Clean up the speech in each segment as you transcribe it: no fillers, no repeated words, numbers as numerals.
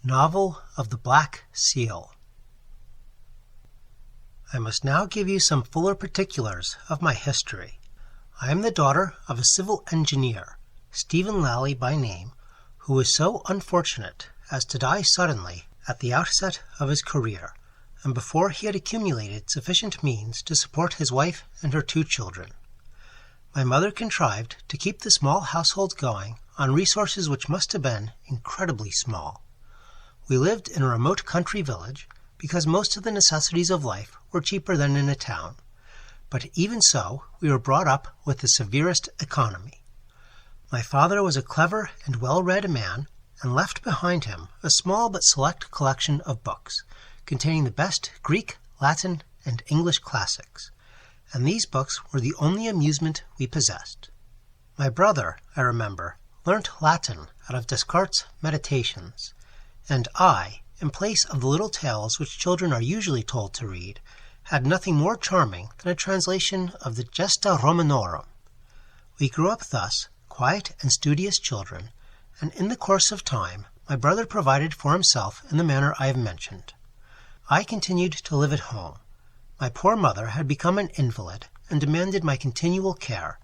Novel of the Black Seal. I must now give you some fuller particulars of my history. I am the daughter of a civil engineer, Stephen Lally by name, who was so unfortunate as to die suddenly at the outset of his career, and before he had accumulated sufficient means to support his wife and her 2 children. My mother contrived to keep the small household going on resources which must have been incredibly small. We lived in a remote country village because most of the necessities of life were cheaper than in a town. But even so, we were brought up with the severest economy. My father was a clever and well-read man and left behind him a small but select collection of books containing the best Greek, Latin, and English classics, and these books were the only amusement we possessed. My brother, I remember, learnt Latin out of Descartes' Meditations, and I, in place of the little tales which children are usually told to read, had nothing more charming than a translation of the Gesta Romanorum. We grew up thus, quiet and studious children, and in the course of time my brother provided for himself in the manner I have mentioned. I continued to live at home. My poor mother had become an invalid and demanded my continual care,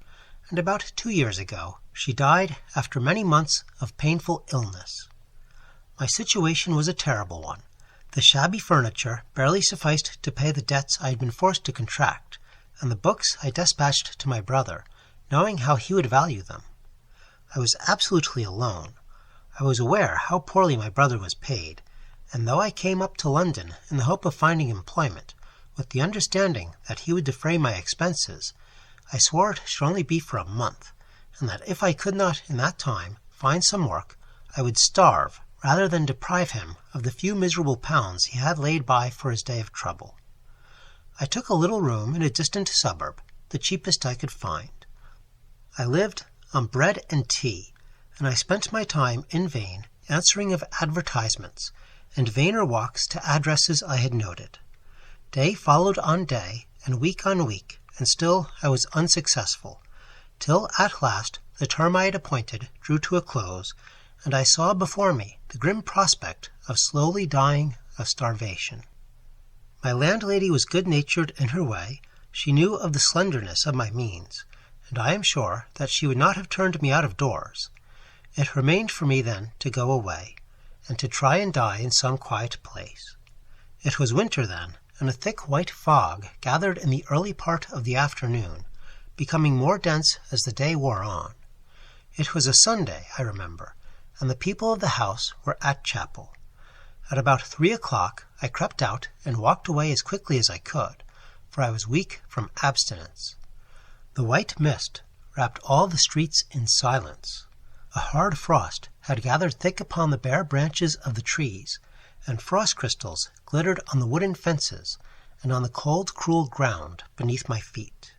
and about 2 years ago she died after many months of painful illness. My situation was a terrible one. The shabby furniture barely sufficed to pay the debts I had been forced to contract, and the books I dispatched to my brother, knowing how he would value them. I was absolutely alone. I was aware how poorly my brother was paid, and though I came up to London in the hope of finding employment, with the understanding that he would defray my expenses, I swore it should only be for a month, and that if I could not in that time find some work, I would starve rather than deprive him of the few miserable pounds he had laid by for his day of trouble. I took a little room in a distant suburb, the cheapest I could find. I lived on bread and tea, and I spent my time in vain answering of advertisements, and vainer walks to addresses I had noted. Day followed on day, and week on week, and still I was unsuccessful, till at last the term I had appointed drew to a close, and I saw before me the grim prospect of slowly dying of starvation. My landlady was good-natured in her way. She knew of the slenderness of my means, and I am sure that she would not have turned me out of doors. It remained for me then to go away, and to try and die in some quiet place. It was winter then, and a thick white fog gathered in the early part of the afternoon, becoming more dense as the day wore on. It was a Sunday, I remember, and the people of the house were at chapel. At about 3 o'clock I crept out and walked away as quickly as I could, for I was weak from abstinence. The white mist wrapped all the streets in silence. A hard frost had gathered thick upon the bare branches of the trees, and frost crystals glittered on the wooden fences and on the cold, cruel ground beneath my feet.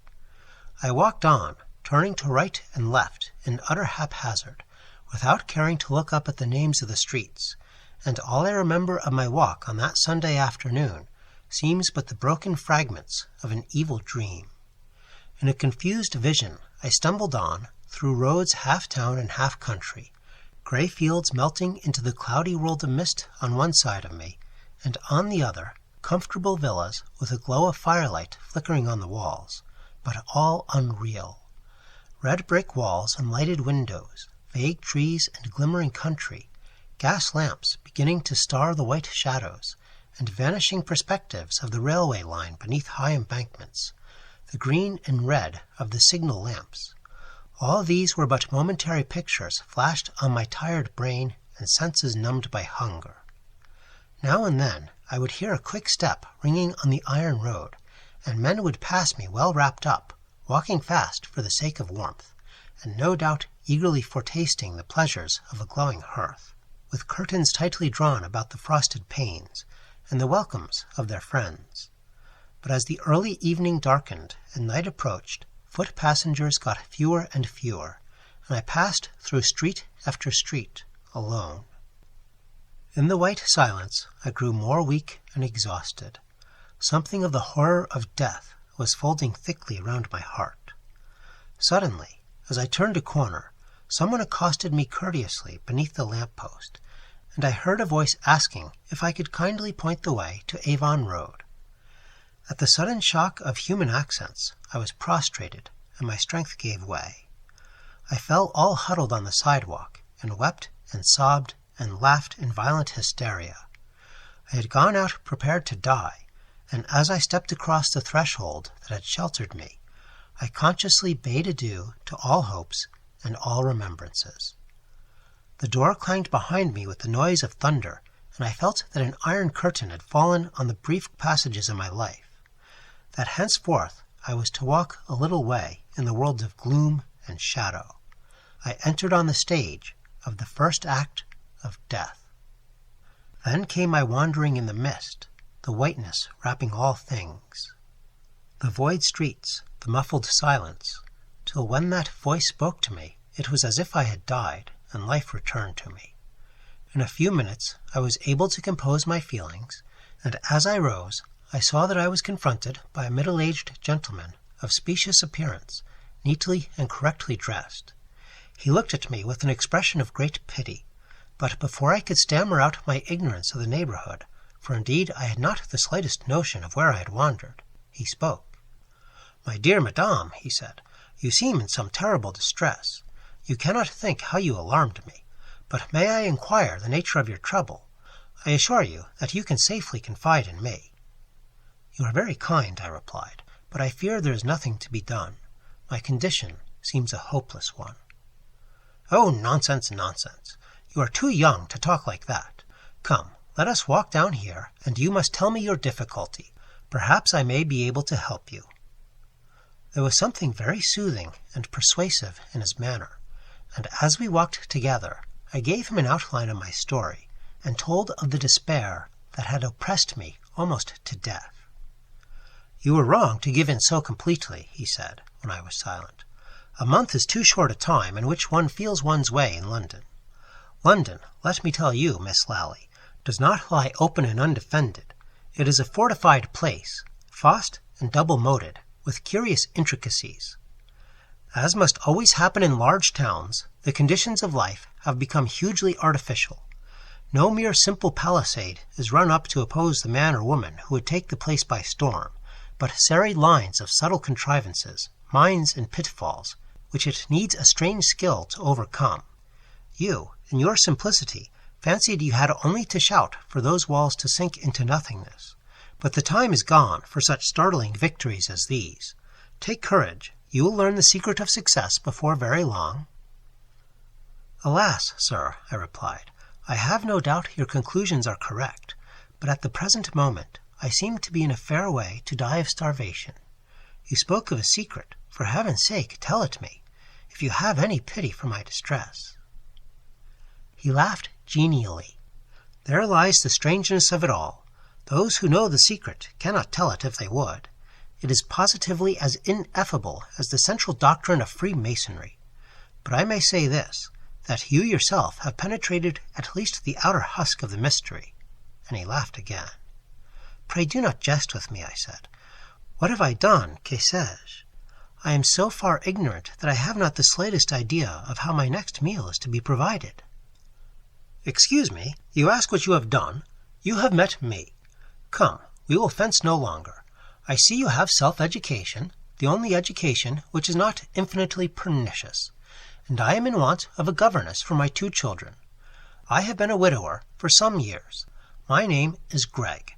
I walked on, turning to right and left in utter haphazard, without caring to look up at the names of the streets, and all I remember of my walk on that Sunday afternoon seems but the broken fragments of an evil dream. In a confused vision I stumbled on, through roads half town and half country, grey fields melting into the cloudy world of mist on one side of me, and on the other, comfortable villas with a glow of firelight flickering on the walls, but all unreal. Red brick walls and lighted windows, vague trees and glimmering country, gas lamps beginning to star the white shadows, and vanishing perspectives of the railway line beneath high embankments, the green and red of the signal lamps. All these were but momentary pictures flashed on my tired brain and senses numbed by hunger. Now and then I would hear a quick step ringing on the iron road, and men would pass me well wrapped up, walking fast for the sake of warmth, and no doubt eagerly foretasting the pleasures of a glowing hearth, with curtains tightly drawn about the frosted panes, and the welcomes of their friends. But as the early evening darkened and night approached, foot passengers got fewer and fewer, and I passed through street after street alone. In the white silence I grew more weak and exhausted. Something of the horror of death was folding thickly round my heart. Suddenly, as I turned a corner, someone accosted me courteously beneath the lamp-post, and I heard a voice asking if I could kindly point the way to Avon Road. At the sudden shock of human accents, I was prostrated, and my strength gave way. I fell all huddled on the sidewalk, and wept and sobbed and laughed in violent hysteria. I had gone out prepared to die, and as I stepped across the threshold that had sheltered me, I consciously bade adieu to all hopes and all remembrances. The door clanged behind me with the noise of thunder, and I felt that an iron curtain had fallen on the brief passages of my life, that henceforth I was to walk a little way in the world of gloom and shadow. I entered on the stage of the first act of death. Then came my wandering in the mist, the whiteness wrapping all things, the void streets, the muffled silence, till when that voice spoke to me, it was as if I had died, and life returned to me. In a few minutes I was able to compose my feelings, and as I rose, I saw that I was confronted by a middle-aged gentleman of specious appearance, neatly and correctly dressed. He looked at me with an expression of great pity, but before I could stammer out my ignorance of the neighborhood, for indeed I had not the slightest notion of where I had wandered, he spoke. "My dear madame," he said, "you seem in some terrible distress. You cannot think how you alarmed me, but may I inquire the nature of your trouble? I assure you that you can safely confide in me." "You are very kind," I replied, "but I fear there is nothing to be done. My condition seems a hopeless one." "Oh, nonsense, nonsense! You are too young to talk like that. Come, let us walk down here, and you must tell me your difficulty. Perhaps I may be able to help you." There was something very soothing and persuasive in his manner, and as we walked together, I gave him an outline of my story, and told of the despair that had oppressed me almost to death. "You were wrong to give in so completely," he said, when I was silent. "A month is too short a time in which one feels one's way in London. London, let me tell you, Miss Lally, does not lie open and undefended. It is a fortified place, fossed and double-moated, with curious intricacies. As must always happen in large towns, the conditions of life have become hugely artificial. No mere simple palisade is run up to oppose the man or woman who would take the place by storm, but serried lines of subtle contrivances, mines and pitfalls, which it needs a strange skill to overcome. You, in your simplicity, fancied you had only to shout for those walls to sink into nothingness. But the time is gone for such startling victories as these. Take courage. You will learn the secret of success before very long." "Alas, sir," I replied, "I have no doubt your conclusions are correct, but at the present moment I seem to be in a fair way to die of starvation. You spoke of a secret. For heaven's sake, tell it me, if you have any pity for my distress." He laughed genially. "There lies the strangeness of it all. Those who know the secret cannot tell it if they would. It is positively as ineffable as the central doctrine of Freemasonry. But I may say this, that you yourself have penetrated at least the outer husk of the mystery." And he laughed again. "Pray do not jest with me," I said. "What have I done? Que sais-je? I am so far ignorant that I have not the slightest idea of how my next meal is to be provided." "Excuse me, you ask what you have done. You have met me. Come, we will fence no longer. I see you have self-education, the only education which is not infinitely pernicious, and I am in want of a governess for my 2 children. I have been a widower for some years. My name is Gregg.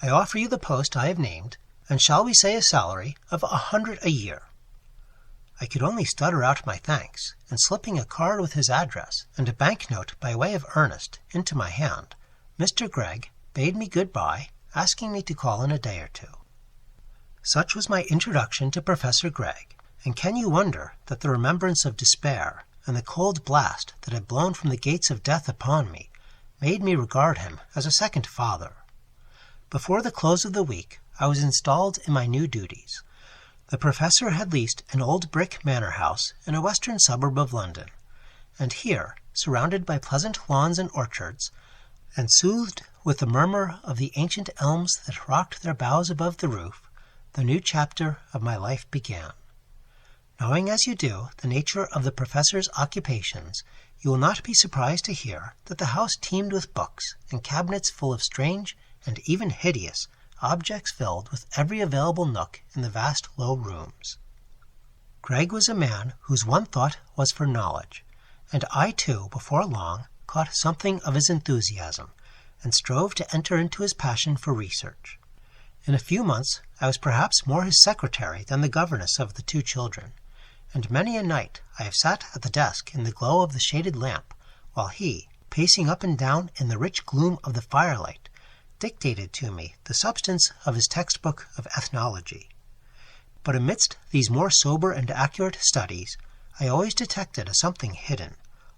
I offer you the post I have named, and shall we say a salary of 100 a year?" I could only stutter out my thanks, and slipping a card with his address and a banknote by way of earnest into my hand, Mr. Gregg bade me good-bye, asking me to call in a day or 2. Such was my introduction to Professor Gregg, and can you wonder that the remembrance of despair and the cold blast that had blown from the gates of death upon me made me regard him as a second father? Before the close of the week I was installed in my new duties. The professor had leased an old brick manor house in a western suburb of London, and here, surrounded by pleasant lawns and orchards, and soothed with the murmur of the ancient elms that rocked their boughs above the roof, the new chapter of my life began. Knowing as you do the nature of the professor's occupations, you will not be surprised to hear that the house teemed with books and cabinets full of strange and even hideous objects filled with every available nook in the vast low rooms. Greg was a man whose one thought was for knowledge, and I too, before long, caught something of his enthusiasm, and strove to enter into his passion for research. In a few months I was perhaps more his secretary than the governess of the two children, and many a night I have sat at the desk in the glow of the shaded lamp, while he, pacing up and down in the rich gloom of the firelight, dictated to me the substance of his textbook of ethnology. But amidst these more sober and accurate studies, I always detected a something hidden,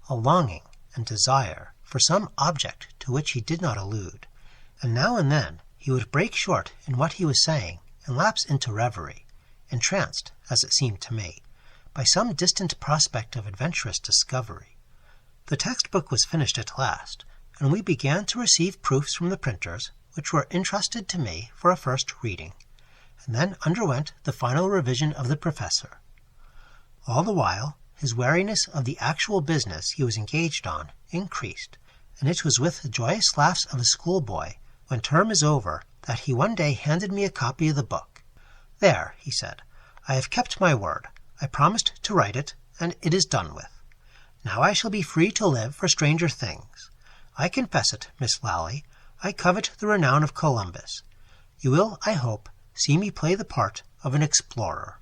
a longing and desire for some object to which he did not allude, and now and then he would break short in what he was saying and lapse into reverie, entranced, as it seemed to me, by some distant prospect of adventurous discovery. The textbook was finished at last, and we began to receive proofs from the printers, which were entrusted to me for a first reading, and then underwent the final revision of the professor. All the while, his wariness of the actual business he was engaged on increased, and it was with the joyous laughs of a schoolboy, when term is over, that he one day handed me a copy of the book. "There," he said, "I have kept my word. I promised to write it, and it is done with. Now I shall be free to live for stranger things. I confess it, Miss Lally, I covet the renown of Columbus. You will, I hope, see me play the part of an explorer."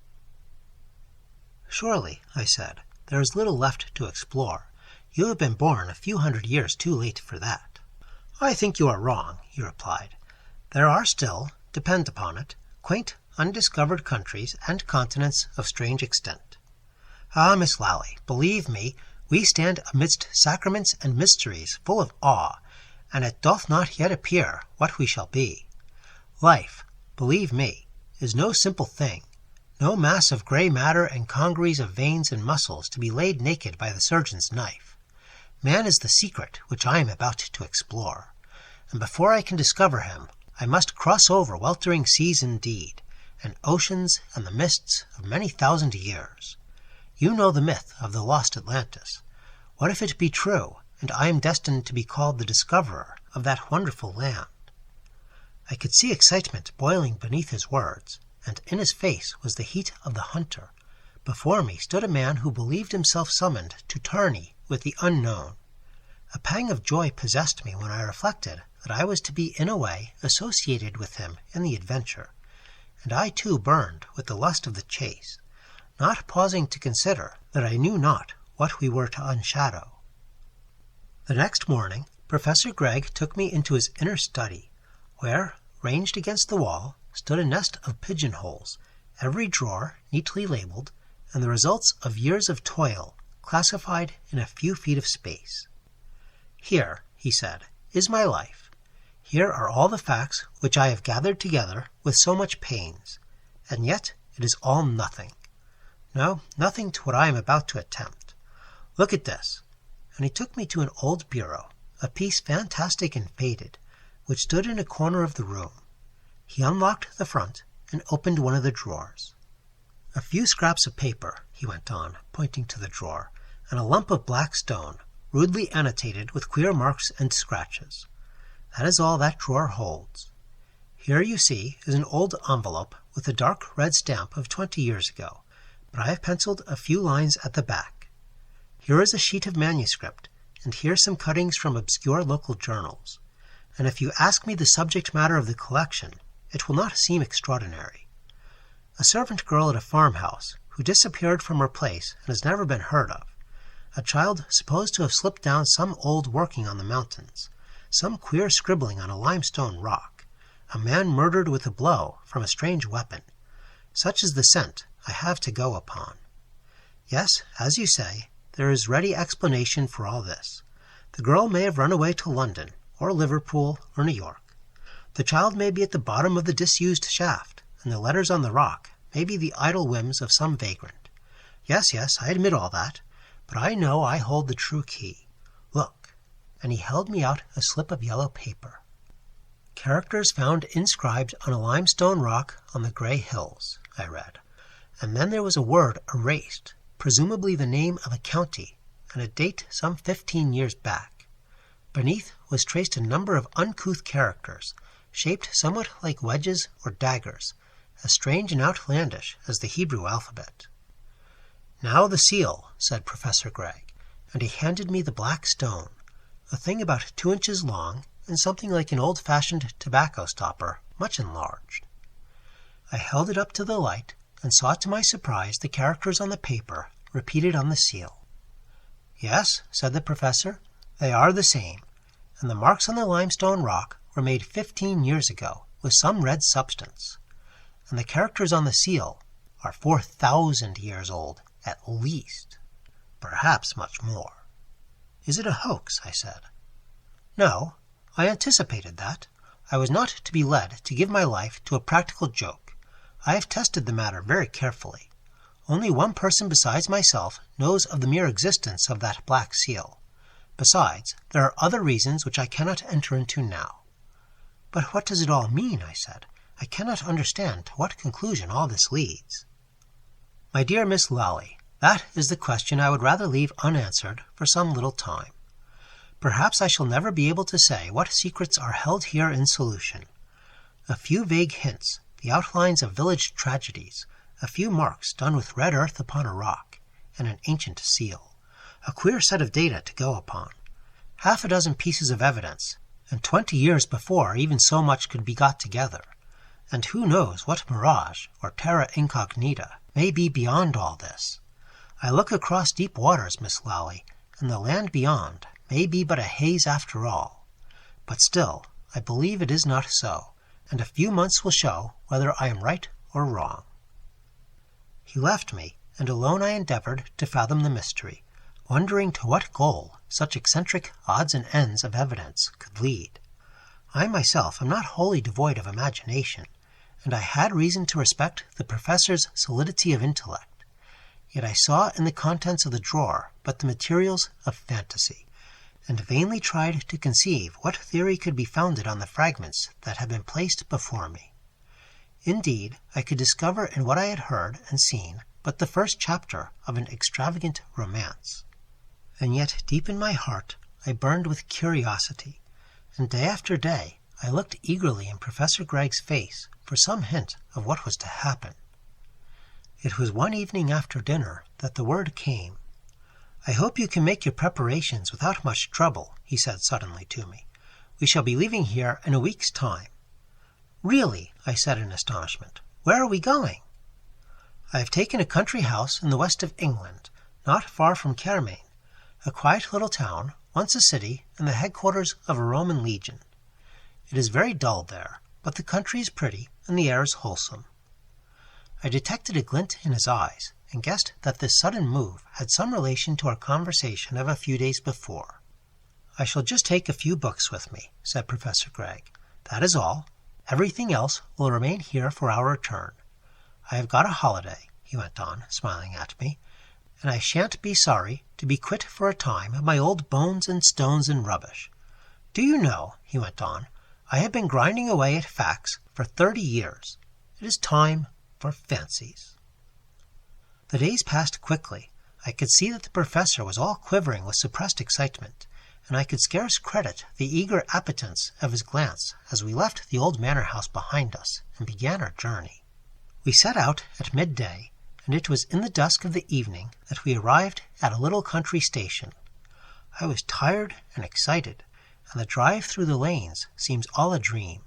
"Surely," I said, "there is little left to explore. You have been born a few hundred years too late for that." "I think you are wrong," he replied. "There are still, depend upon it, quaint, undiscovered countries and continents of strange extent. Ah, Miss Lally, believe me, we stand amidst sacraments and mysteries full of awe, and it doth not yet appear what we shall be. Life, believe me, is no simple thing, no mass of grey matter and congeries of veins and muscles to be laid naked by the surgeon's knife. Man is the secret which I am about to explore, and before I can discover him, I must cross over weltering seas indeed, and oceans and the mists of many thousand years. You know the myth of the lost Atlantis. What if it be true, and I am destined to be called the discoverer of that wonderful land?" I could see excitement boiling beneath his words, and in his face was the heat of the hunter. Before me stood a man who believed himself summoned to tourney with the unknown. A pang of joy possessed me when I reflected that I was to be in a way associated with him in the adventure, and I too burned with the lust of the chase, not pausing to consider that I knew not what we were to unshadow. The next morning Professor Gregg took me into his inner study, where, ranged against the wall, stood a nest of pigeonholes, every drawer neatly labeled, and the results of years of toil classified in a few feet of space. "Here," he said, "is my life. Here are all the facts which I have gathered together with so much pains, and yet it is all nothing. No, nothing to what I am about to attempt. Look at this." And he took me to an old bureau, a piece fantastic and faded, which stood in a corner of the room. He unlocked the front and opened one of the drawers. "A few scraps of paper," he went on, pointing to the drawer, "and a lump of black stone, rudely annotated with queer marks and scratches. That is all that drawer holds. Here, you see, is an old envelope with a dark red stamp of 20 years ago, but I have penciled a few lines at the back. Here is a sheet of manuscript, and here some cuttings from obscure local journals. And if you ask me the subject matter of the collection, it will not seem extraordinary. A servant girl at a farmhouse, who disappeared from her place and has never been heard of. A child supposed to have slipped down some old working on the mountains. Some queer scribbling on a limestone rock. A man murdered with a blow from a strange weapon. Such is the scent I have to go upon. Yes, as you say, there is ready explanation for all this. The girl may have run away to London, or Liverpool, or New York. The child may be at the bottom of the disused shaft, and the letters on the rock may be the idle whims of some vagrant. Yes, I admit all that, but I know I hold the true key. Look." And he held me out a slip of yellow paper. "Characters found inscribed on a limestone rock on the Grey Hills," I read. and then there was a word erased, presumably the name of a county, and a date some 15 years back. Beneath was traced a number of uncouth characters, shaped somewhat like wedges or daggers, as strange and outlandish as the Hebrew alphabet. "Now the seal," said Professor Gregg, and he handed me the black stone, a thing about 2 inches long and something like an old-fashioned tobacco stopper, much enlarged. I held it up to the light and saw to my surprise the characters on the paper repeated on the seal. "Yes," said the professor, "they are the same, and the marks on the limestone rock were made 15 years ago with some red substance, and the characters on the seal are 4,000 years old at least, perhaps much more." "Is it a hoax?" I said. "No, I anticipated that. I was not to be led to give my life to a practical joke. I have tested the matter very carefully. Only one person besides myself knows of the mere existence of that black seal. Besides, there are other reasons which I cannot enter into now." "But what does it all mean?" I said. "I cannot understand to what conclusion all this leads." "My dear Miss Lally, that is the question I would rather leave unanswered for some little time. Perhaps I shall never be able to say what secrets are held here in solution. A few vague hints, the outlines of village tragedies, a few marks done with red earth upon a rock, and an ancient seal. A queer set of data to go upon. Half a dozen pieces of evidence, and 20 years before even so much could be got together. And who knows what mirage, or terra incognita, may be beyond all this. I look across deep waters, Miss Lally, and the land beyond may be but a haze after all. But still, I believe it is not so, and a few months will show whether I am right or wrong." He left me, and alone I endeavored to fathom the mystery, wondering to what goal such eccentric odds and ends of evidence could lead. I myself am not wholly devoid of imagination, and I had reason to respect the professor's solidity of intellect. Yet I saw in the contents of the drawer but the materials of fantasy, and vainly tried to conceive what theory could be founded on the fragments that had been placed before me. Indeed, I could discover in what I had heard and seen but the first chapter of an extravagant romance. And yet deep in my heart I burned with curiosity, and day after day I looked eagerly in Professor Gregg's face for some hint of what was to happen. It was one evening after dinner that the word came. "I hope you can make your preparations without much trouble," he said suddenly to me. "We shall be leaving here in a week's time." "Really?" I said in astonishment. "Where are we going?" "I have taken a country house in the west of England, not far from Kermain, a quiet little town, once a city and the headquarters of a Roman legion. It is very dull there, but the country is pretty and the air is wholesome." I detected a glint in his eyes, and guessed that this sudden move had some relation to our conversation of a few days before. "I shall just take a few books with me," said Professor Gregg. "That is all. Everything else will remain here for our return. I have got a holiday," he went on, smiling at me, "and I shan't be sorry to be quit for a time of my old bones and stones and rubbish. Do you know," he went on, "I have been grinding away at facts for 30 years. It is time for fancies." The days passed quickly. I could see that the professor was all quivering with suppressed excitement, and I could scarce credit the eager appetence of his glance as we left the old manor house behind us and began our journey. We set out at midday, and it was in the dusk of the evening that we arrived at a little country station. I was tired and excited, and the drive through the lanes seemed all a dream.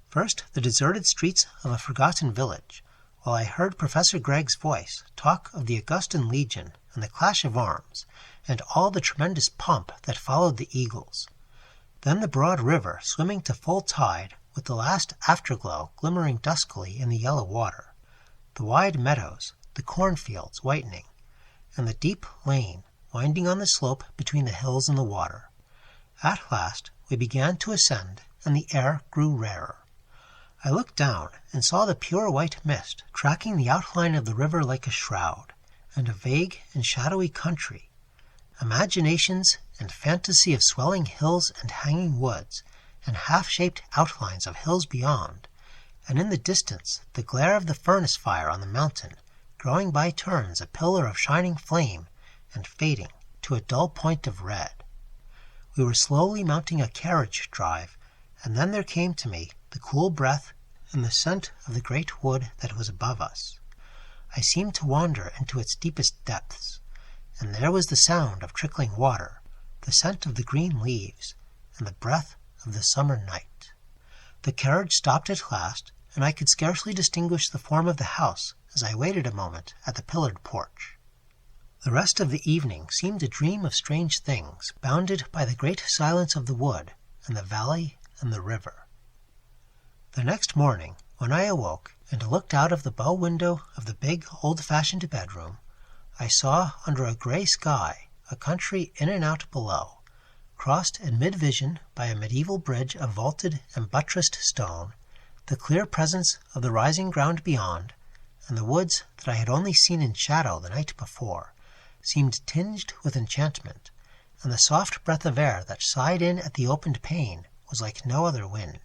First, the deserted streets of a forgotten village, while I heard Professor Gregg's voice talk of the Augustan Legion and the clash of arms, and all the tremendous pomp that followed the eagles. Then the broad river swimming to full tide, with the last afterglow glimmering duskily in the yellow water, the wide meadows, the cornfields whitening, and the deep lane winding on the slope between the hills and the water. At last we began to ascend, and the air grew rarer. I looked down and saw the pure white mist tracking the outline of the river like a shroud, and a vague and shadowy country, imaginations and fantasy of swelling hills and hanging woods, and half-shaped outlines of hills beyond, and in the distance the glare of the furnace fire on the mountain, growing by turns a pillar of shining flame and fading to a dull point of red. We were slowly mounting a carriage drive, and then there came to me the cool breath and the scent of the great wood that was above us. I seemed to wander into its deepest depths, and there was the sound of trickling water, the scent of the green leaves, and the breath of the summer night. The carriage stopped at last, and I could scarcely distinguish the form of the house as I waited a moment at the pillared porch. The rest of the evening seemed a dream of strange things, bounded by the great silence of the wood and the valley and the river. The next morning, when I awoke and looked out of the bow window of the big, old-fashioned bedroom, I saw under a gray sky a country in and out below, crossed in mid-vision by a medieval bridge of vaulted and buttressed stone, the clear presence of the rising ground beyond, and the woods that I had only seen in shadow the night before, seemed tinged with enchantment, and the soft breath of air that sighed in at the opened pane was like no other wind.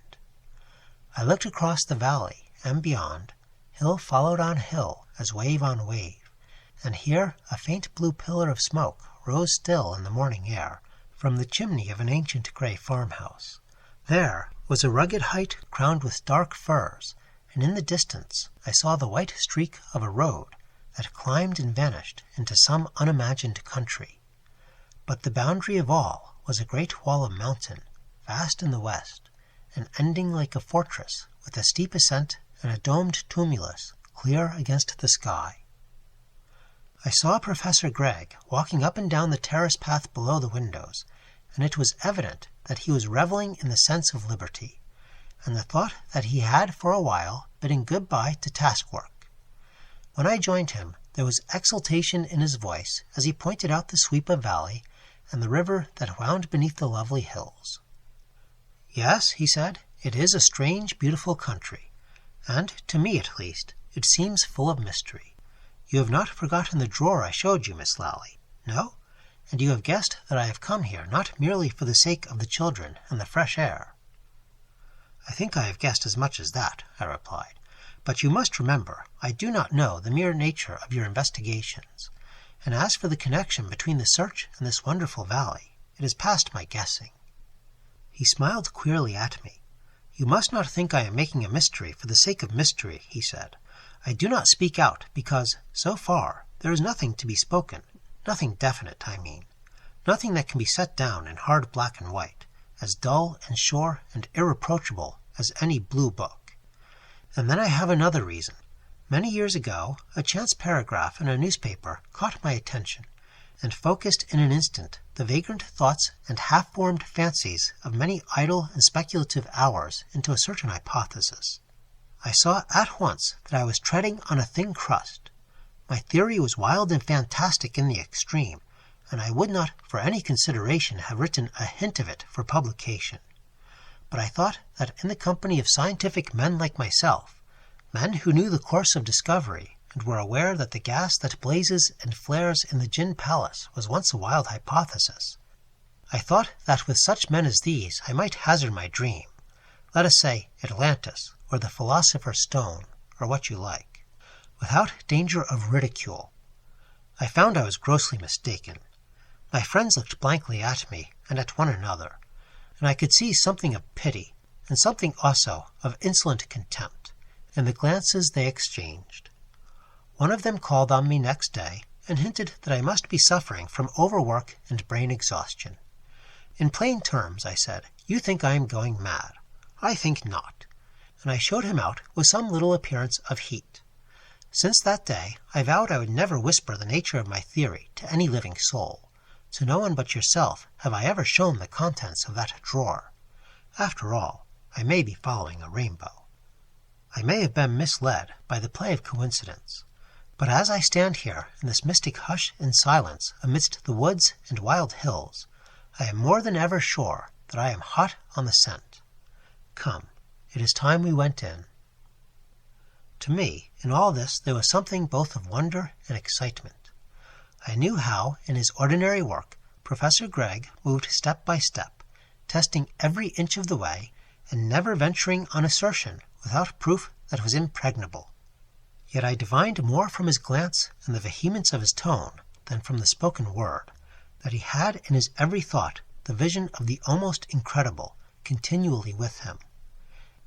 I looked across the valley, and beyond, hill followed on hill as wave on wave, and here a faint blue pillar of smoke rose still in the morning air from the chimney of an ancient grey farmhouse. There was a rugged height crowned with dark firs, and in the distance I saw the white streak of a road that climbed and vanished into some unimagined country. But the boundary of all was a great wall of mountain, vast in the west, and ending like a fortress with a steep ascent and a domed tumulus clear against the sky. I saw Professor Gregg walking up and down the terrace path below the windows, and it was evident that he was reveling in the sense of liberty, and the thought that he had for a while bidding good-bye to task-work. When I joined him, there was exultation in his voice as he pointed out the sweep of valley and the river that wound beneath the lovely hills. "Yes," he said, "it is a strange, beautiful country, and, to me at least, it seems full of mystery. You have not forgotten the drawer I showed you, Miss Lally? No? And you have guessed that I have come here not merely for the sake of the children and the fresh air?" "I think I have guessed as much as that," I replied. "But you must remember, I do not know the mere nature of your investigations, and as for the connection between the search and this wonderful valley, it is past my guessing." He smiled queerly at me. "You must not think I am making a mystery for the sake of mystery," he said. "I do not speak out because, so far, there is nothing to be spoken, nothing definite, I mean, nothing that can be set down in hard black and white, as dull and sure and irreproachable as any blue book. And then I have another reason. Many years ago, a chance paragraph in a newspaper caught my attention, and focused in an instant the vagrant thoughts and half-formed fancies of many idle and speculative hours into a certain hypothesis. I saw at once that I was treading on a thin crust. My theory was wild and fantastic in the extreme, and I would not for any consideration have written a hint of it for publication. But I thought that in the company of scientific men like myself, men who knew the course of discovery and were aware that the gas that blazes and flares in the gin palace was once a wild hypothesis, I thought that with such men as these I might hazard my dream, let us say Atlantis, or the Philosopher's Stone, or what you like, without danger of ridicule. I found I was grossly mistaken. My friends looked blankly at me and at one another, and I could see something of pity, and something also of insolent contempt, in the glances they exchanged. One of them called on me next day, and hinted that I must be suffering from overwork and brain exhaustion. "In plain terms," I said, "you think I am going mad. I think not." And I showed him out with some little appearance of heat. Since that day I vowed I would never whisper the nature of my theory to any living soul. To no one but yourself have I ever shown the contents of that drawer. After all, I may be following a rainbow. I may have been misled by the play of coincidence, but as I stand here in this mystic hush and silence amidst the woods and wild hills, I am more than ever sure that I am hot on the scent. Come, it is time we went in. To me, in all this, there was something both of wonder and excitement. I knew how, in his ordinary work, Professor Gregg moved step by step, testing every inch of the way, and never venturing on assertion without proof that was impregnable. Yet I divined more from his glance and the vehemence of his tone than from the spoken word, that he had in his every thought the vision of the almost incredible continually with him.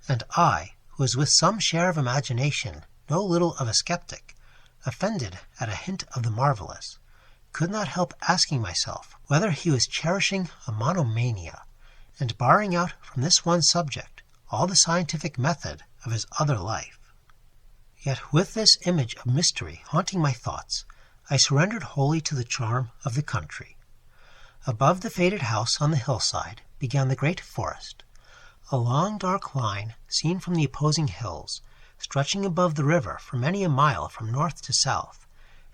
And I, who was with some share of imagination no little of a skeptic, offended at a hint of the marvelous, could not help asking myself whether he was cherishing a monomania, and barring out from this one subject all the scientific method of his other life. Yet with this image of mystery haunting my thoughts, I surrendered wholly to the charm of the country. Above the faded house on the hillside began the great forest, a long dark line seen from the opposing hills, stretching above the river for many a mile from north to south,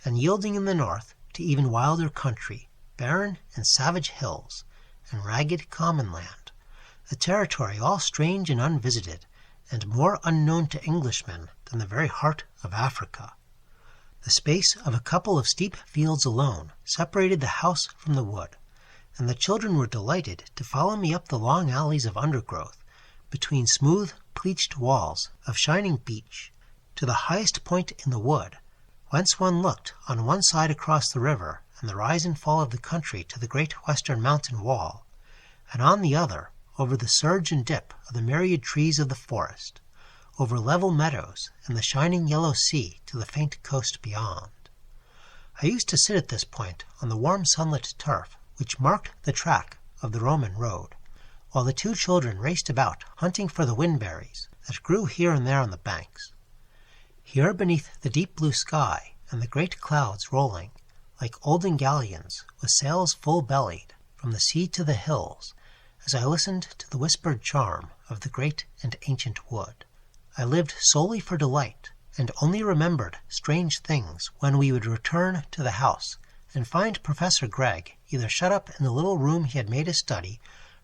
and yielding in the north to even wilder country, barren and savage hills, and ragged common land, a territory all strange and unvisited, and more unknown to Englishmen than the very heart of Africa. The space of a couple of steep fields alone separated the house from the wood, and the children were delighted to follow me up the long alleys of undergrowth, between smooth, pleached walls of shining beech, to the highest point in the wood, whence one looked on one side across the river and the rise and fall of the country to the great western mountain wall, and on the other over the surge and dip of the myriad trees of the forest, over level meadows and the shining yellow sea to the faint coast beyond. I used to sit at this point on the warm sunlit turf which marked the track of the Roman road, while the two children raced about hunting for the whinberries that grew here and there on the banks. Here beneath the deep blue sky and the great clouds rolling, like olden galleons with sails full-bellied, from the sea to the hills, as I listened to the whispered charm of the great and ancient wood, I lived solely for delight, and only remembered strange things when we would return to the house and find Professor Gregg either shut up in the little room he had made his study,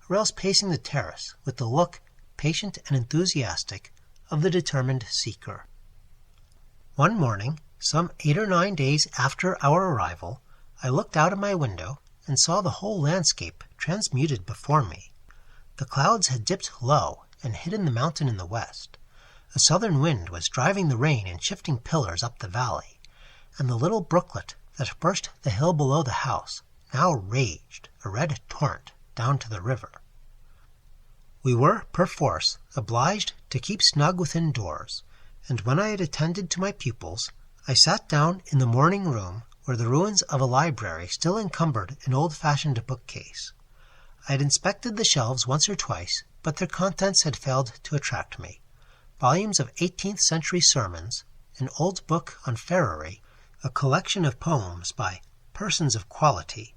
or else pacing the terrace with the look, patient and enthusiastic, of the determined seeker. One morning, some 8 or 9 days after our arrival, I looked out of my window and saw the whole landscape transmuted before me. The clouds had dipped low and hidden the mountain in the west. A southern wind was driving the rain in shifting pillars up the valley, and the little brooklet that burst the hill below the house now raged, a red torrent, down to the river. We were, perforce, obliged to keep snug within doors, and when I had attended to my pupils, I sat down in the morning room where the ruins of a library still encumbered an old-fashioned bookcase. I had inspected the shelves once or twice, but their contents had failed to attract me. Volumes of 18th-century sermons, an old book on farriery, a collection of poems by persons of quality,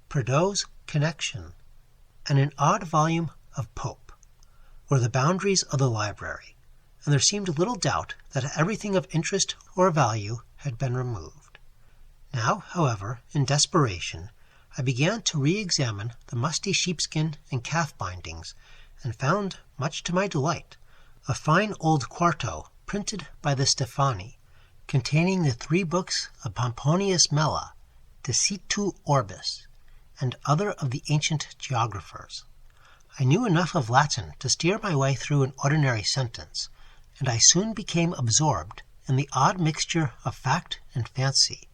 Prideaux's Connection, and an odd volume of Pope, were the boundaries of the library, and there seemed little doubt that everything of interest or value had been removed. Now, however, in desperation, I began to re-examine the musty sheepskin and calf bindings, and found, much to my delight, a fine old quarto printed by the Stefani, containing the 3 books of Pomponius Mela, De Situ Orbis, and other of the ancient geographers. I knew enough of Latin to steer my way through an ordinary sentence, and I soon became absorbed in the odd mixture of fact and fancy,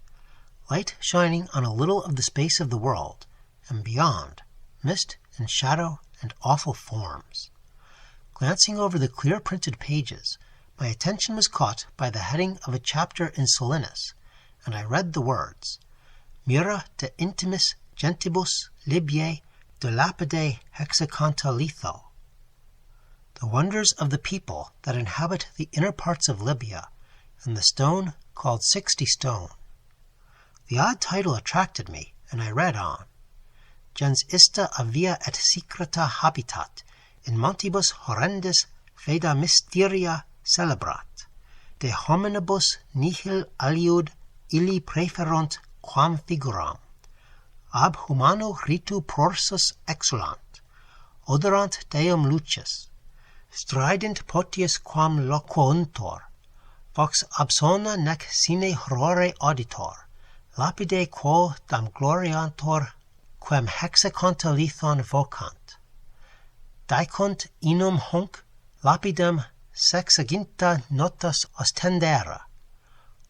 light shining on a little of the space of the world, and beyond, mist and shadow and awful forms. Glancing over the clear printed pages, my attention was caught by the heading of a chapter in Solinus, and I read the words, Mira de intimis gentibus Libyae de lapide hexaconta litho. The wonders of the people that inhabit the inner parts of Libya, and the stone called 60 Stone. The odd title attracted me, and I read on. Gens ista avia et secreta habitat, in montibus horrendis feda mysteria celebrat, de hominibus nihil aliud illi preferunt quam figuram, ab humano ritu prorsus exulant, oderant deum lucis, strident potius quam loquuntur, vox absona nec sine horrore auditor, lapide quo dam gloriantur, quem hexaconta lithon vocant. Dicunt inum hunc lapidem sexaginta notas ostendera,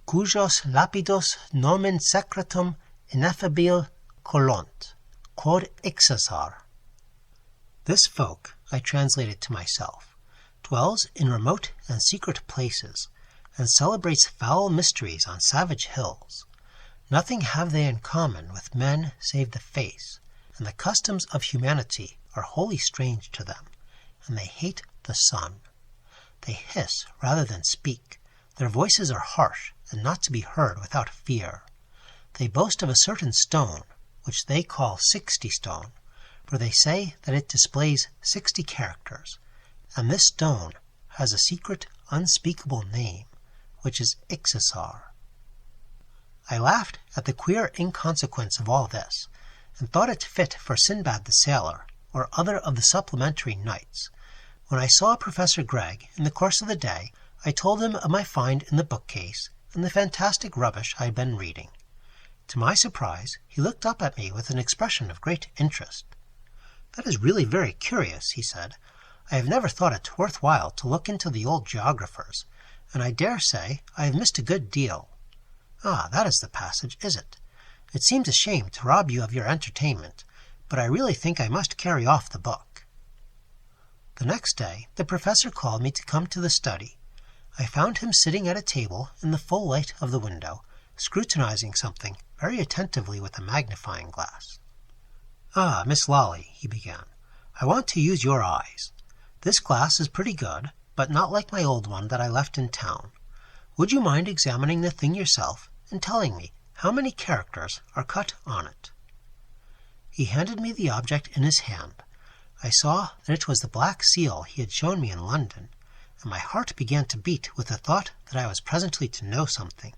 cujos lapidos nomen secretum ineffabile colont, quod Ixaxar. This folk, I translated to myself, dwells in remote and secret places, and celebrates foul mysteries on savage hills. Nothing have they in common with men save the face, and the customs of humanity are wholly strange to them, and they hate the sun. They hiss rather than speak. Their voices are harsh, and not to be heard without fear. They boast of a certain stone, which they call 60 stone, for they say that it displays 60 characters, and this stone has a secret, unspeakable name, which is Ixaxar. I laughed at the queer inconsequence of all this, and thought it fit for Sinbad the Sailor, or other of the supplementary knights. When I saw Professor Gregg in the course of the day, I told him of my find in the bookcase and the fantastic rubbish I had been reading. To my surprise, he looked up at me with an expression of great interest. "That is really very curious," he said. "I have never thought it worth while to look into the old geographers, and I dare say I have missed a good deal. Ah, that is the passage, is it? It seems a shame to rob you of your entertainment, but I really think I must carry off the book." The next day the professor called me to come to the study. I found him sitting at a table in the full light of the window, scrutinizing something very attentively with a magnifying glass. "Ah, Miss Lally," he began, "I want to use your eyes. This glass is pretty good, but not like my old one that I left in town. Would you mind examining the thing yourself and telling me how many characters are cut on it?" He handed me the object in his hand. I saw that it was the black seal he had shown me in London, and my heart began to beat with the thought that I was presently to know something.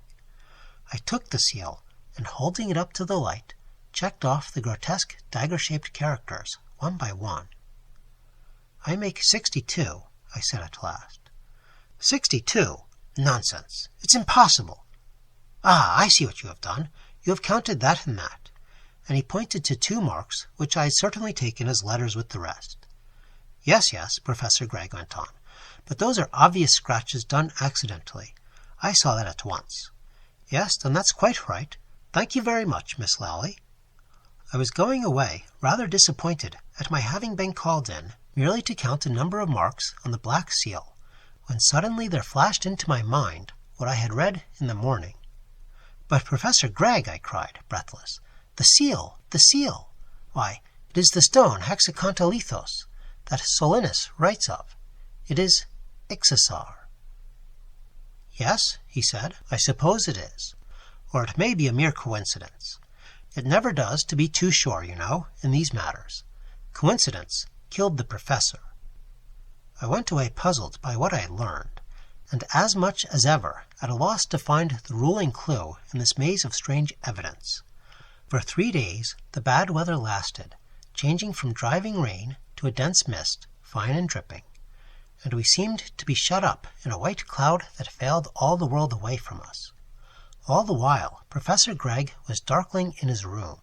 I took the seal, and holding it up to the light, checked off the grotesque dagger-shaped characters one by one. "I make 62, I said at last. 62? Nonsense! It's impossible! Ah, I see what you have done. You have counted that and that." And he pointed to 2 marks, which I had certainly taken as letters with the rest. Yes, Professor Gregg went on, "but those are obvious scratches done accidentally. I saw that at once." "Yes, then that's quite right. Thank you very much, Miss Lally." I was going away, rather disappointed at my having been called in merely to count a number of marks on the black seal, when suddenly there flashed into my mind what I had read in the morning. "But, Professor Gregg," I cried, breathless, "the seal! The seal! Why, it is the stone hexacontalithos that Solinus writes of. It is Ixaxar." "Yes," he said, "I suppose it is. Or it may be a mere coincidence. It never does to be too sure, you know, in these matters. Coincidence killed the professor." I went away puzzled by what I had learned, and as much as ever at a loss to find the ruling clue in this maze of strange evidence. For 3 days the bad weather lasted, changing from driving rain to a dense mist, fine and dripping, and we seemed to be shut up in a white cloud that veiled all the world away from us. All the while Professor Gregg was darkling in his room,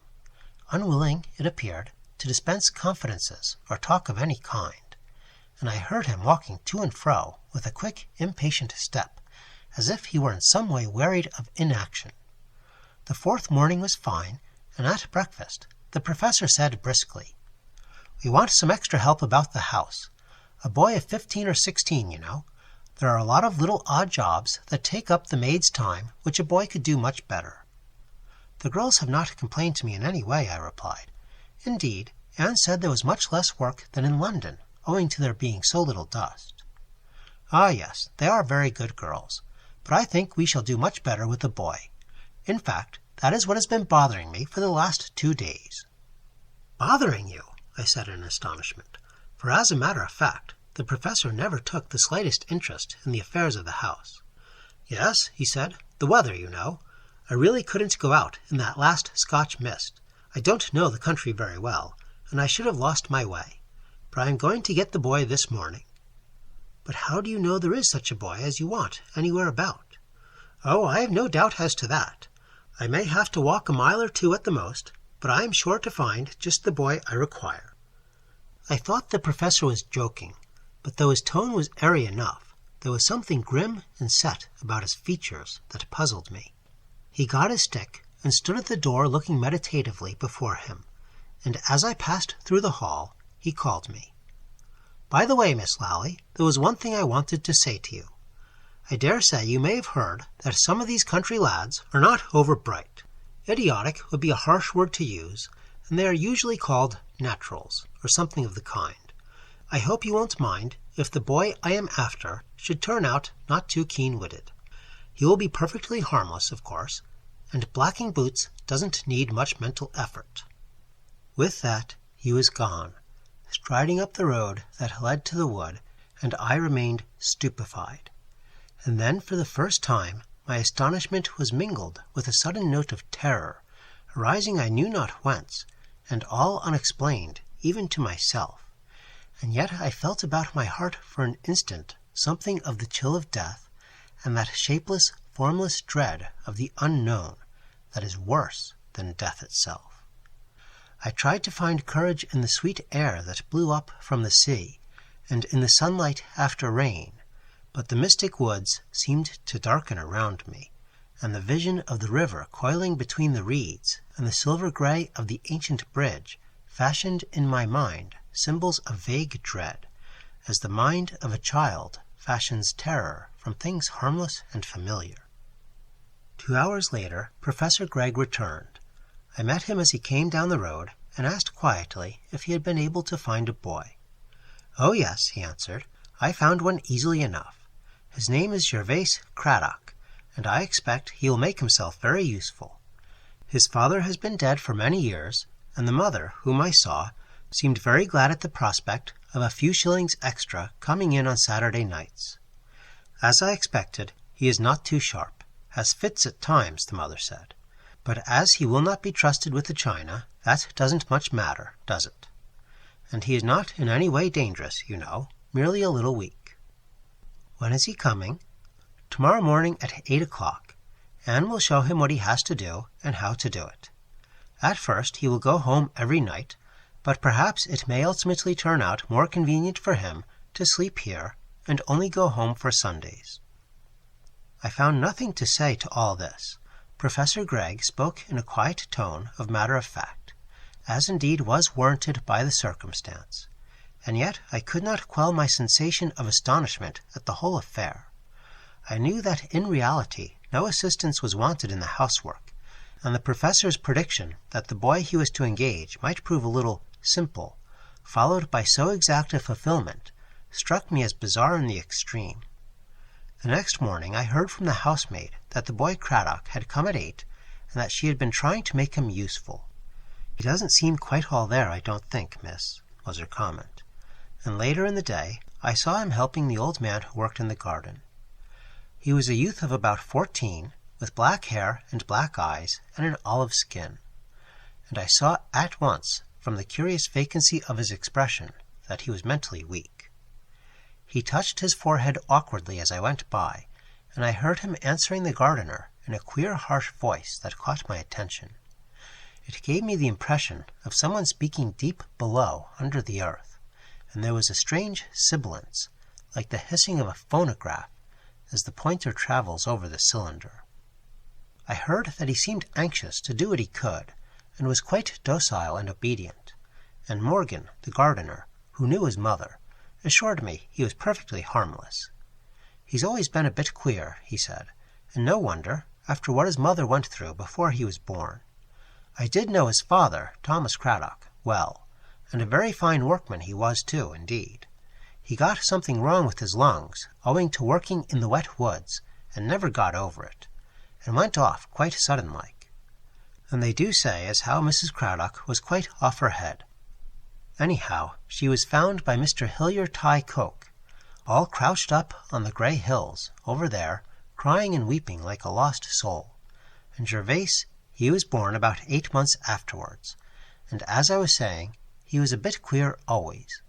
unwilling, it appeared, to dispense confidences or talk of any kind, and I heard him walking to and fro with a quick, impatient step, as if he were in some way wearied of inaction. The 4th morning was fine, and at breakfast the professor said briskly, "We want some extra help about the house. A boy of 15 or 16, you know. There are a lot of little odd jobs that take up the maid's time which a boy could do much better." "The girls have not complained to me in any way," I replied. "Indeed, Anne said there was much less work than in London, owing to there being so little dust." "Ah, yes, they are very good girls, but I think we shall do much better with the boy. In fact, that is what has been bothering me for the last 2 days." "Bothering you?" I said in astonishment, for as a matter of fact, the professor never took the slightest interest in the affairs of the house. "Yes," he said, "the weather, you know. I really couldn't go out in that last Scotch mist. I don't know the country very well, and I should have lost my way. But I am going to get the boy this morning." "But how do you know there is such a boy as you want anywhere about?" "Oh, I have no doubt as to that. I may have to walk a mile or 2 at the most, but I am sure to find just the boy I require." I thought the professor was joking, but though his tone was airy enough, there was something grim and set about his features that puzzled me. He got his stick and stood at the door looking meditatively before him, and as I passed through the hall, he called me. "By the way, Miss Lally, there was one thing I wanted to say to you. I dare say you may have heard that some of these country lads are not over bright. Idiotic would be a harsh word to use, and they are usually called naturals, or something of the kind. I hope you won't mind if the boy I am after should turn out not too keen-witted. He will be perfectly harmless, of course, and blacking boots doesn't need much mental effort." With that, he was gone, striding up the road that led to the wood, and I remained stupefied. And then, for the first time, my astonishment was mingled with a sudden note of terror, arising I knew not whence, and all unexplained, even to myself. And yet I felt about my heart for an instant something of the chill of death, and that shapeless, formless dread of the unknown that is worse than death itself. I tried to find courage in the sweet air that blew up from the sea, and in the sunlight after rain, but the mystic woods seemed to darken around me, and the vision of the river coiling between the reeds and the silver gray of the ancient bridge fashioned in my mind symbols of vague dread, as the mind of a child fashions terror from things harmless and familiar. 2 hours later, Professor Gregg returned. I met him as he came down the road and asked quietly if he had been able to find a boy. "Oh yes," he answered, "I found one easily enough. His name is Gervais Craddock, and I expect he will make himself very useful. His father has been dead for many years, and the mother, whom I saw, seemed very glad at the prospect of a few shillings extra coming in on Saturday nights. As I expected, he is not too sharp, has fits at times, the mother said. But as he will not be trusted with the china, that doesn't much matter, does it? And he is not in any way dangerous, you know, merely a little weak." "When is he coming?" "Tomorrow morning at 8 o'clock. Anne will show him what he has to do and how to do it. At first he will go home every night, but perhaps it may ultimately turn out more convenient for him to sleep here and only go home for Sundays." I found nothing to say to all this. Professor Gregg spoke in a quiet tone of matter of fact, as indeed was warranted by the circumstance, and yet I could not quell my sensation of astonishment at the whole affair. I knew that in reality no assistance was wanted in the housework, and the professor's prediction that the boy he was to engage might prove a little simple, followed by so exact a fulfillment, struck me as bizarre in the extreme. The next morning I heard from the housemaid that the boy Craddock had come at 8, and that she had been trying to make him useful. "He doesn't seem quite all there, I don't think, miss," was her comment. And later in the day I saw him helping the old man who worked in the garden. He was a youth of about 14, with black hair and black eyes and an olive skin, and I saw at once from the curious vacancy of his expression that he was mentally weak. He touched his forehead awkwardly as I went by, and I heard him answering the gardener in a queer harsh voice that caught my attention. It gave me the impression of someone speaking deep below under the earth, and there was a strange sibilance, like the hissing of a phonograph, as the pointer travels over the cylinder. I heard that he seemed anxious to do what he could, and was quite docile and obedient, and Morgan, the gardener, who knew his mother, assured me he was perfectly harmless. "He's always been a bit queer," he said, "and no wonder, after what his mother went through before he was born. I did know his father, Thomas Craddock, well, and a very fine workman he was too, indeed. He got something wrong with his lungs, owing to working in the wet woods, and never got over it, and went off quite sudden-like. And they do say as how Mrs. Craddock was quite off her head. Anyhow, she was found by Mr. Hillier Ty Coke, all crouched up on the grey hills, over there, crying and weeping like a lost soul. And Gervais, he was born about 8 months afterwards, and as I was saying, he was a bit queer always,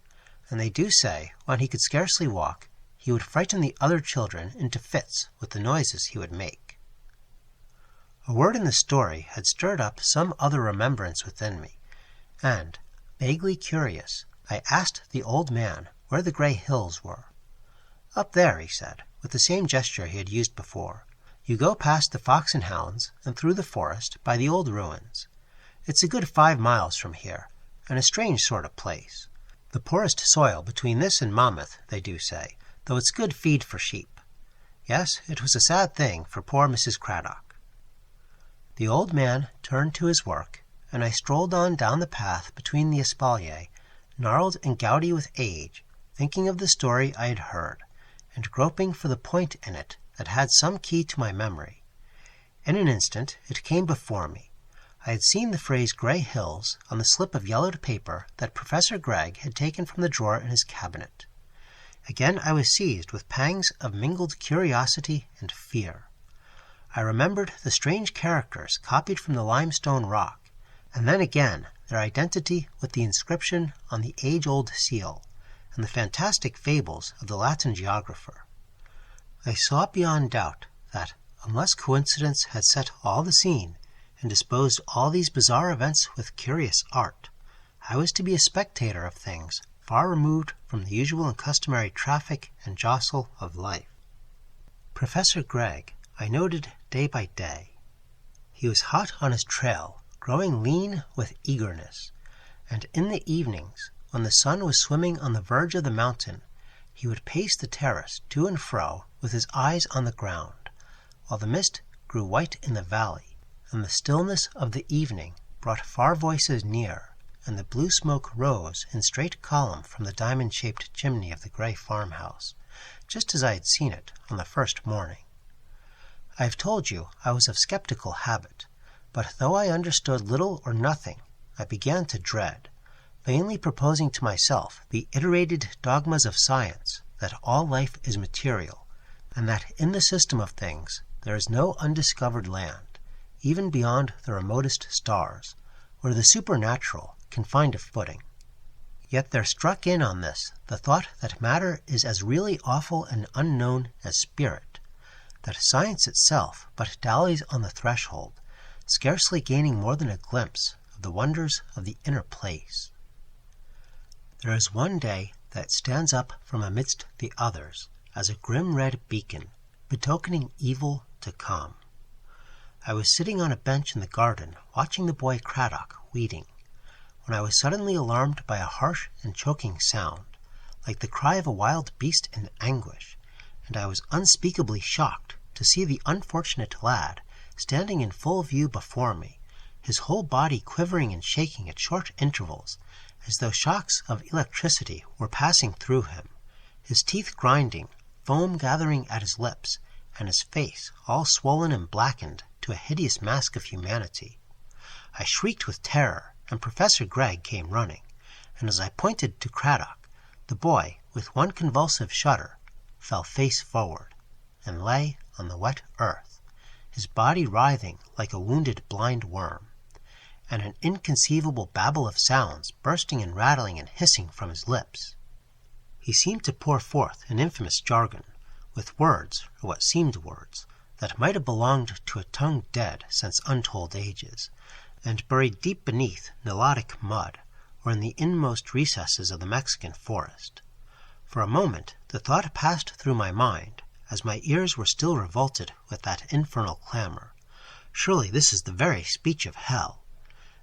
and they do say when he could scarcely walk, he would frighten the other children into fits with the noises he would make." A word in the story had stirred up some other remembrance within me, and, vaguely curious, I asked the old man where the grey hills were. "Up there," he said, with the same gesture he had used before. "You go past the Fox and Hounds and through the forest by the old ruins. It's a good 5 miles from here, and a strange sort of place. The poorest soil between this and Monmouth, they do say, though it's good feed for sheep." Yes, it was a sad thing for poor Mrs. Cradock. The old man turned to his work, and I strolled on down the path between the espaliers, gnarled and gouty with age, thinking of the story I had heard, and groping for the point in it that had some key to my memory. In an instant it came before me. I had seen the phrase "Grey Hills" on the slip of yellowed paper that Professor Gregg had taken from the drawer in his cabinet. Again I was seized with pangs of mingled curiosity and fear. I remembered the strange characters copied from the limestone rock, and then again their identity with the inscription on the age-old seal, and the fantastic fables of the Latin geographer. I saw beyond doubt that, unless coincidence had set all the scene and disposed all these bizarre events with curious art, I was to be a spectator of things far removed from the usual and customary traffic and jostle of life. Professor Gregg I noted day by day. He was hot on his trail, growing lean with eagerness, and in the evenings, when the sun was swimming on the verge of the mountain, he would pace the terrace to and fro with his eyes on the ground, while the mist grew white in the valley, and the stillness of the evening brought far voices near, and the blue smoke rose in straight column from the diamond-shaped chimney of the grey farmhouse, just as I had seen it on the first morning. I have told you I was of sceptical habit, but though I understood little or nothing, I began to dread, vainly proposing to myself the iterated dogmas of science that all life is material, and that in the system of things there is no undiscovered land, even beyond the remotest stars, where the supernatural can find a footing. Yet there struck in on this the thought that matter is as really awful and unknown as spirit, that science itself but dallies on the threshold, scarcely gaining more than a glimpse of the wonders of the inner place. There is one day that stands up from amidst the others as a grim red beacon, betokening evil to come. I was sitting on a bench in the garden watching the boy Cradock weeding, when I was suddenly alarmed by a harsh and choking sound, like the cry of a wild beast in anguish, and I was unspeakably shocked to see the unfortunate lad standing in full view before me, his whole body quivering and shaking at short intervals, as though shocks of electricity were passing through him, his teeth grinding, foam gathering at his lips, and his face all swollen and blackened to a hideous mask of humanity. I shrieked with terror, and Professor Gregg came running, and as I pointed to Cradock, the boy, with one convulsive shudder, fell face forward, and lay on the wet earth, his body writhing like a wounded blind worm, and an inconceivable babble of sounds bursting and rattling and hissing from his lips. He seemed to pour forth an infamous jargon, with words, or what seemed words, that might have belonged to a tongue dead since untold ages, and buried deep beneath Nilotic mud, or in the inmost recesses of the Mexican forest. For a moment the thought passed through my mind, as my ears were still revolted with that infernal clamor, "Surely this is the very speech of hell!"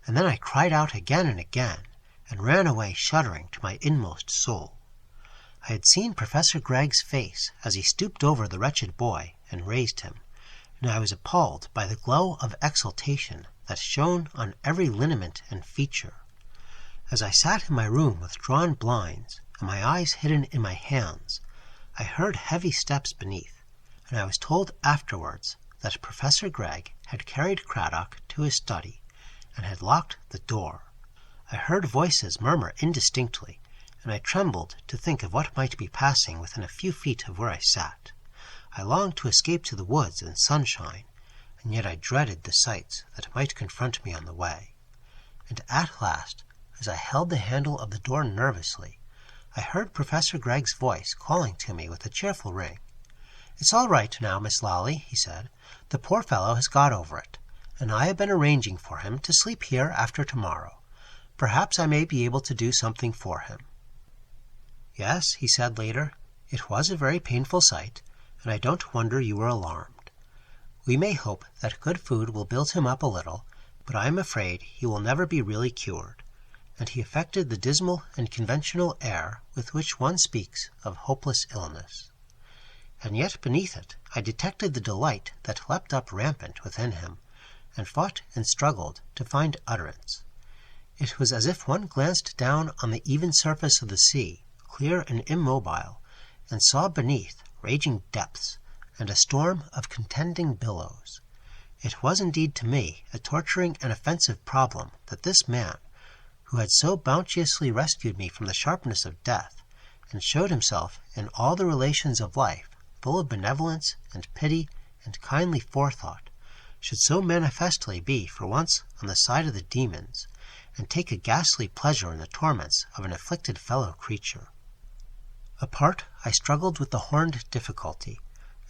And then I cried out again and again, and ran away shuddering to my inmost soul. I had seen Professor Gregg's face as he stooped over the wretched boy and raised him, and I was appalled by the glow of exultation that shone on every lineament and feature. As I sat in my room with drawn blinds, and my eyes hidden in my hands, I heard heavy steps beneath, and I was told afterwards that Professor Gregg had carried Cradock to his study and had locked the door. I heard voices murmur indistinctly, and I trembled to think of what might be passing within a few feet of where I sat. I longed to escape to the woods and sunshine, and yet I dreaded the sights that might confront me on the way. And at last, as I held the handle of the door nervously, I heard Professor Gregg's voice calling to me with a cheerful ring. "It's all right now, Miss Lally," he said. "The poor fellow has got over it, and I have been arranging for him to sleep here after tomorrow. Perhaps I may be able to do something for him." "Yes," he said later, It was a very painful sight, and I don't wonder you were alarmed. We may hope that good food will build him up a little, but I am afraid he will never be really cured," and he affected the dismal and conventional air with which one speaks of hopeless illness. And yet beneath it I detected the delight that leapt up rampant within him, and fought and struggled to find utterance. It was as if one glanced down on the even surface of the sea, clear and immobile, and saw beneath raging depths and a storm of contending billows. It was indeed to me a torturing and offensive problem that this man, who had so bounteously rescued me from the sharpness of death, and showed himself in all the relations of life full of benevolence and pity and kindly forethought, should so manifestly be for once on the side of the demons, and take a ghastly pleasure in the torments of an afflicted fellow creature. Apart, I struggled with the horned difficulty,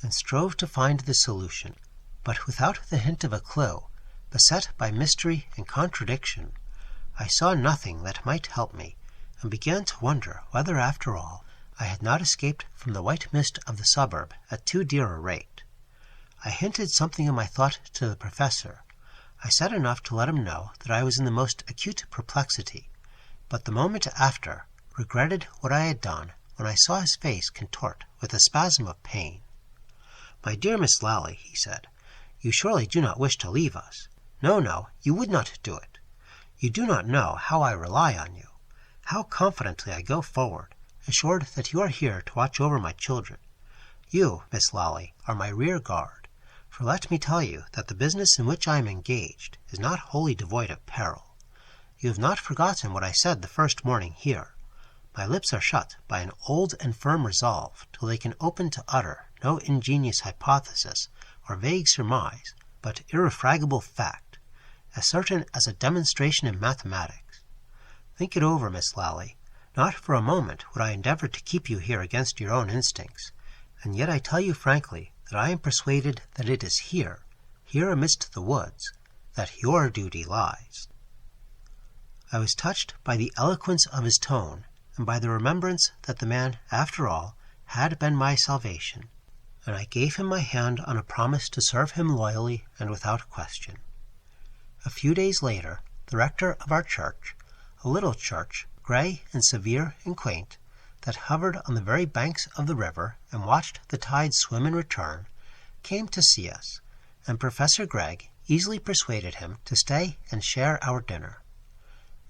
and strove to find the solution, but without the hint of a clue, beset by mystery and contradiction, I saw nothing that might help me, and began to wonder whether, after all, I had not escaped from the white mist of the suburb at too dear a rate. I hinted something of my thought to the professor. I said enough to let him know that I was in the most acute perplexity, but the moment after regretted what I had done when I saw his face contort with a spasm of pain. "My dear Miss Lally," he said, "you surely do not wish to leave us. No, no, you would not do it. You do not know how I rely on you, how confidently I go forward, assured that you are here to watch over my children. You, Miss Lally, are my rear guard, for let me tell you that the business in which I am engaged is not wholly devoid of peril. You have not forgotten what I said the first morning here. My lips are shut by an old and firm resolve till they can open to utter no ingenious hypothesis or vague surmise, but irrefragable fact, as certain as a demonstration in mathematics. Think it over, Miss Lally. Not for a moment would I endeavor to keep you here against your own instincts, and yet I tell you frankly that I am persuaded that it is here amidst the woods, that your duty lies." I was touched by the eloquence of his tone, and by the remembrance that the man, after all, had been my salvation, and I gave him my hand on a promise to serve him loyally and without question. A few days later, the rector of our church, a little church, grey and severe and quaint, that hovered on the very banks of the river and watched the tide swim and return, came to see us, and Professor Gregg easily persuaded him to stay and share our dinner.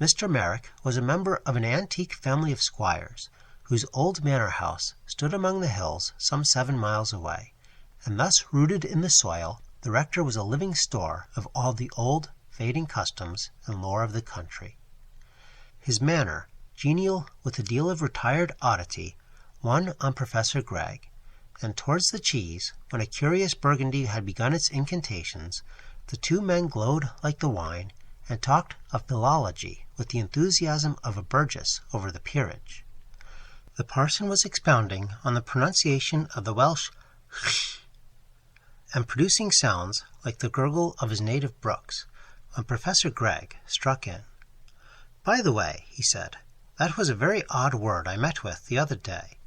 Mr. Merrick was a member of an antique family of squires, whose old manor house stood among the hills some 7 miles away, and thus rooted in the soil, the rector was a living store of all the old, fading customs and lore of the country. His manner, genial with a deal of retired oddity, won on Professor Gregg, and towards the cheese, when a curious burgundy had begun its incantations, the two men glowed like the wine, and talked of philology with the enthusiasm of a burgess over the peerage. The parson was expounding on the pronunciation of the Welsh ch, and producing sounds like the gurgle of his native brooks, when Professor Gregg struck in. "By the way," he said, "that was a very odd word I met with the other day.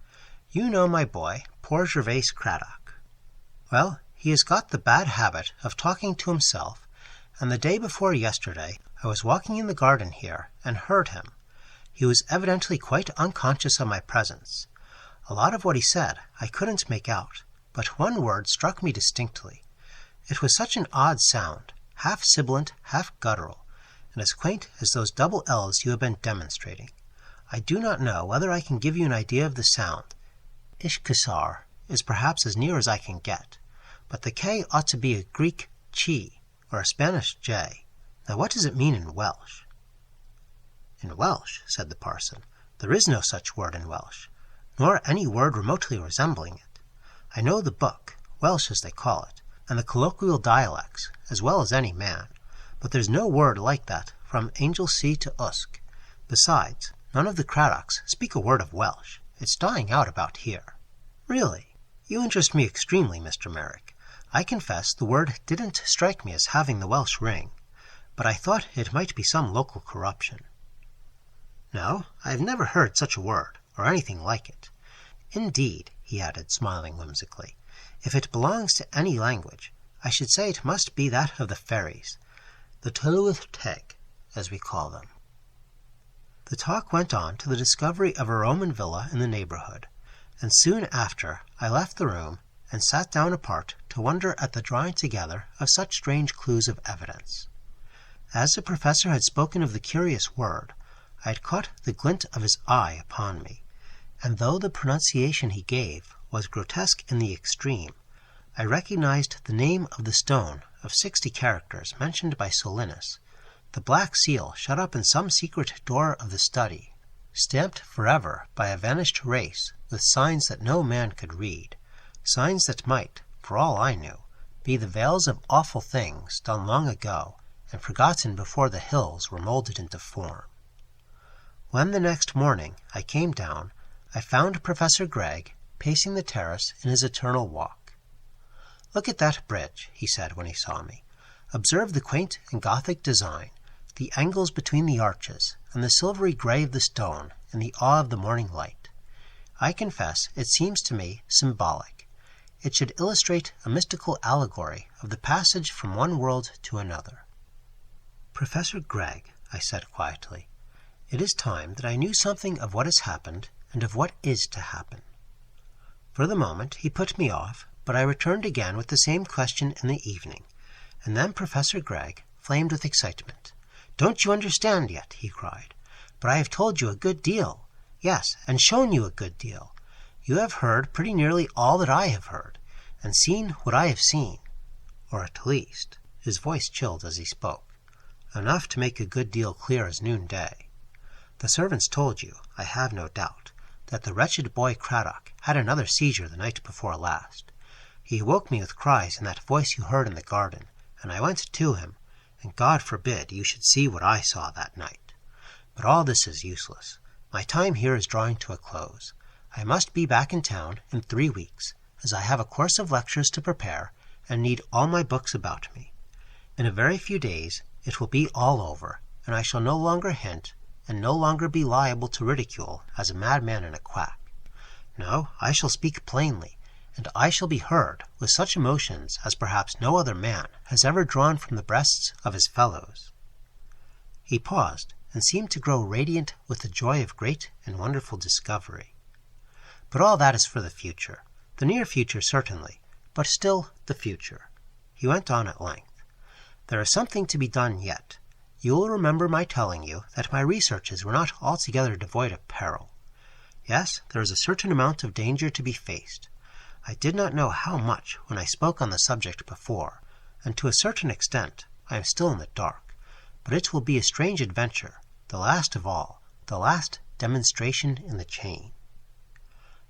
You know my boy, poor Gervase Craddock. Well, he has got the bad habit of talking to himself, and the day before yesterday I was walking in the garden here and heard him. He was evidently quite unconscious of my presence. A lot of what he said I couldn't make out, but one word struck me distinctly. It was such an odd sound, half sibilant, half guttural, and as quaint as those double L's you have been demonstrating. I do not know whether I can give you an idea of the sound. Ixaxar is perhaps as near as I can get, but the K ought to be a Greek chi, or a Spanish J. Now what does it mean in Welsh?" "In Welsh," said the parson, "there is no such word in Welsh, nor any word remotely resembling it. I know the book, Welsh as they call it, and the colloquial dialects, as well as any man, but there's no word like that from Anglesey to Usk. Besides, none of the Craddocks speak a word of Welsh. It's dying out about here." "Really? You interest me extremely, Mr. Merrick. I confess the word didn't strike me as having the Welsh ring, but I thought it might be some local corruption." "No, I have never heard such a word, or anything like it. Indeed, he added, smiling whimsically, if it belongs to any language, I should say it must be that of the fairies, the Tylwyth Teg, as we call them. The talk went on to the discovery of a Roman villa in the neighborhood, and soon after I left the room and sat down apart to wonder at the drawing together of such strange clues of evidence. As the professor had spoken of the curious word, I had caught the glint of his eye upon me, and though the pronunciation he gave was grotesque in the extreme, I recognized the name of the stone of 60 characters mentioned by Solinus, the black seal shut up in some secret door of the study, stamped forever by a vanished race with signs that no man could read, signs that might, for all I knew, be the veils of awful things done long ago and forgotten before the hills were molded into form. When the next morning I came down, I found Professor Gregg pacing the terrace in his eternal walk. "Look at that bridge," he said when he saw me. "Observe the quaint and Gothic design, the angles between the arches, and the silvery gray of the stone in the awe of the morning light. I confess it seems to me symbolic. It should illustrate a mystical allegory of the passage from one world to another." "Professor Gregg," I said quietly, "it is time that I knew something of what has happened and of what is to happen." For the moment he put me off, but I returned again with the same question in the evening, and then Professor Gregg flamed with excitement. "Don't you understand yet?" he cried. "But I have told you a good deal. Yes, and shown you a good deal. You have heard pretty nearly all that I have heard, and seen what I have seen. Or at least," his voice chilled as he spoke, "enough to make a good deal clear as noonday. The servants told you, I have no doubt, that the wretched boy Craddock had another seizure the night before last. He awoke me with cries in that voice you heard in the garden, and I went to him, and God forbid you should see what I saw that night. But all this is useless. My time here is drawing to a close. I must be back in town in 3 weeks, as I have a course of lectures to prepare and need all my books about me. In a very few days it will be all over, and I shall no longer hint and no longer be liable to ridicule as a madman and a quack. No, I shall speak plainly, and I shall be heard with such emotions as perhaps no other man has ever drawn from the breasts of his fellows." He paused and seemed to grow radiant with the joy of great and wonderful discovery. "But all that is for the future. The near future, certainly, but still the future," he went on at length. "There is something to be done yet. You will remember my telling you that my researches were not altogether devoid of peril. Yes, there is a certain amount of danger to be faced. I did not know how much when I spoke on the subject before, and to a certain extent I am still in the dark, but it will be a strange adventure, the last of all, the last demonstration in the chain."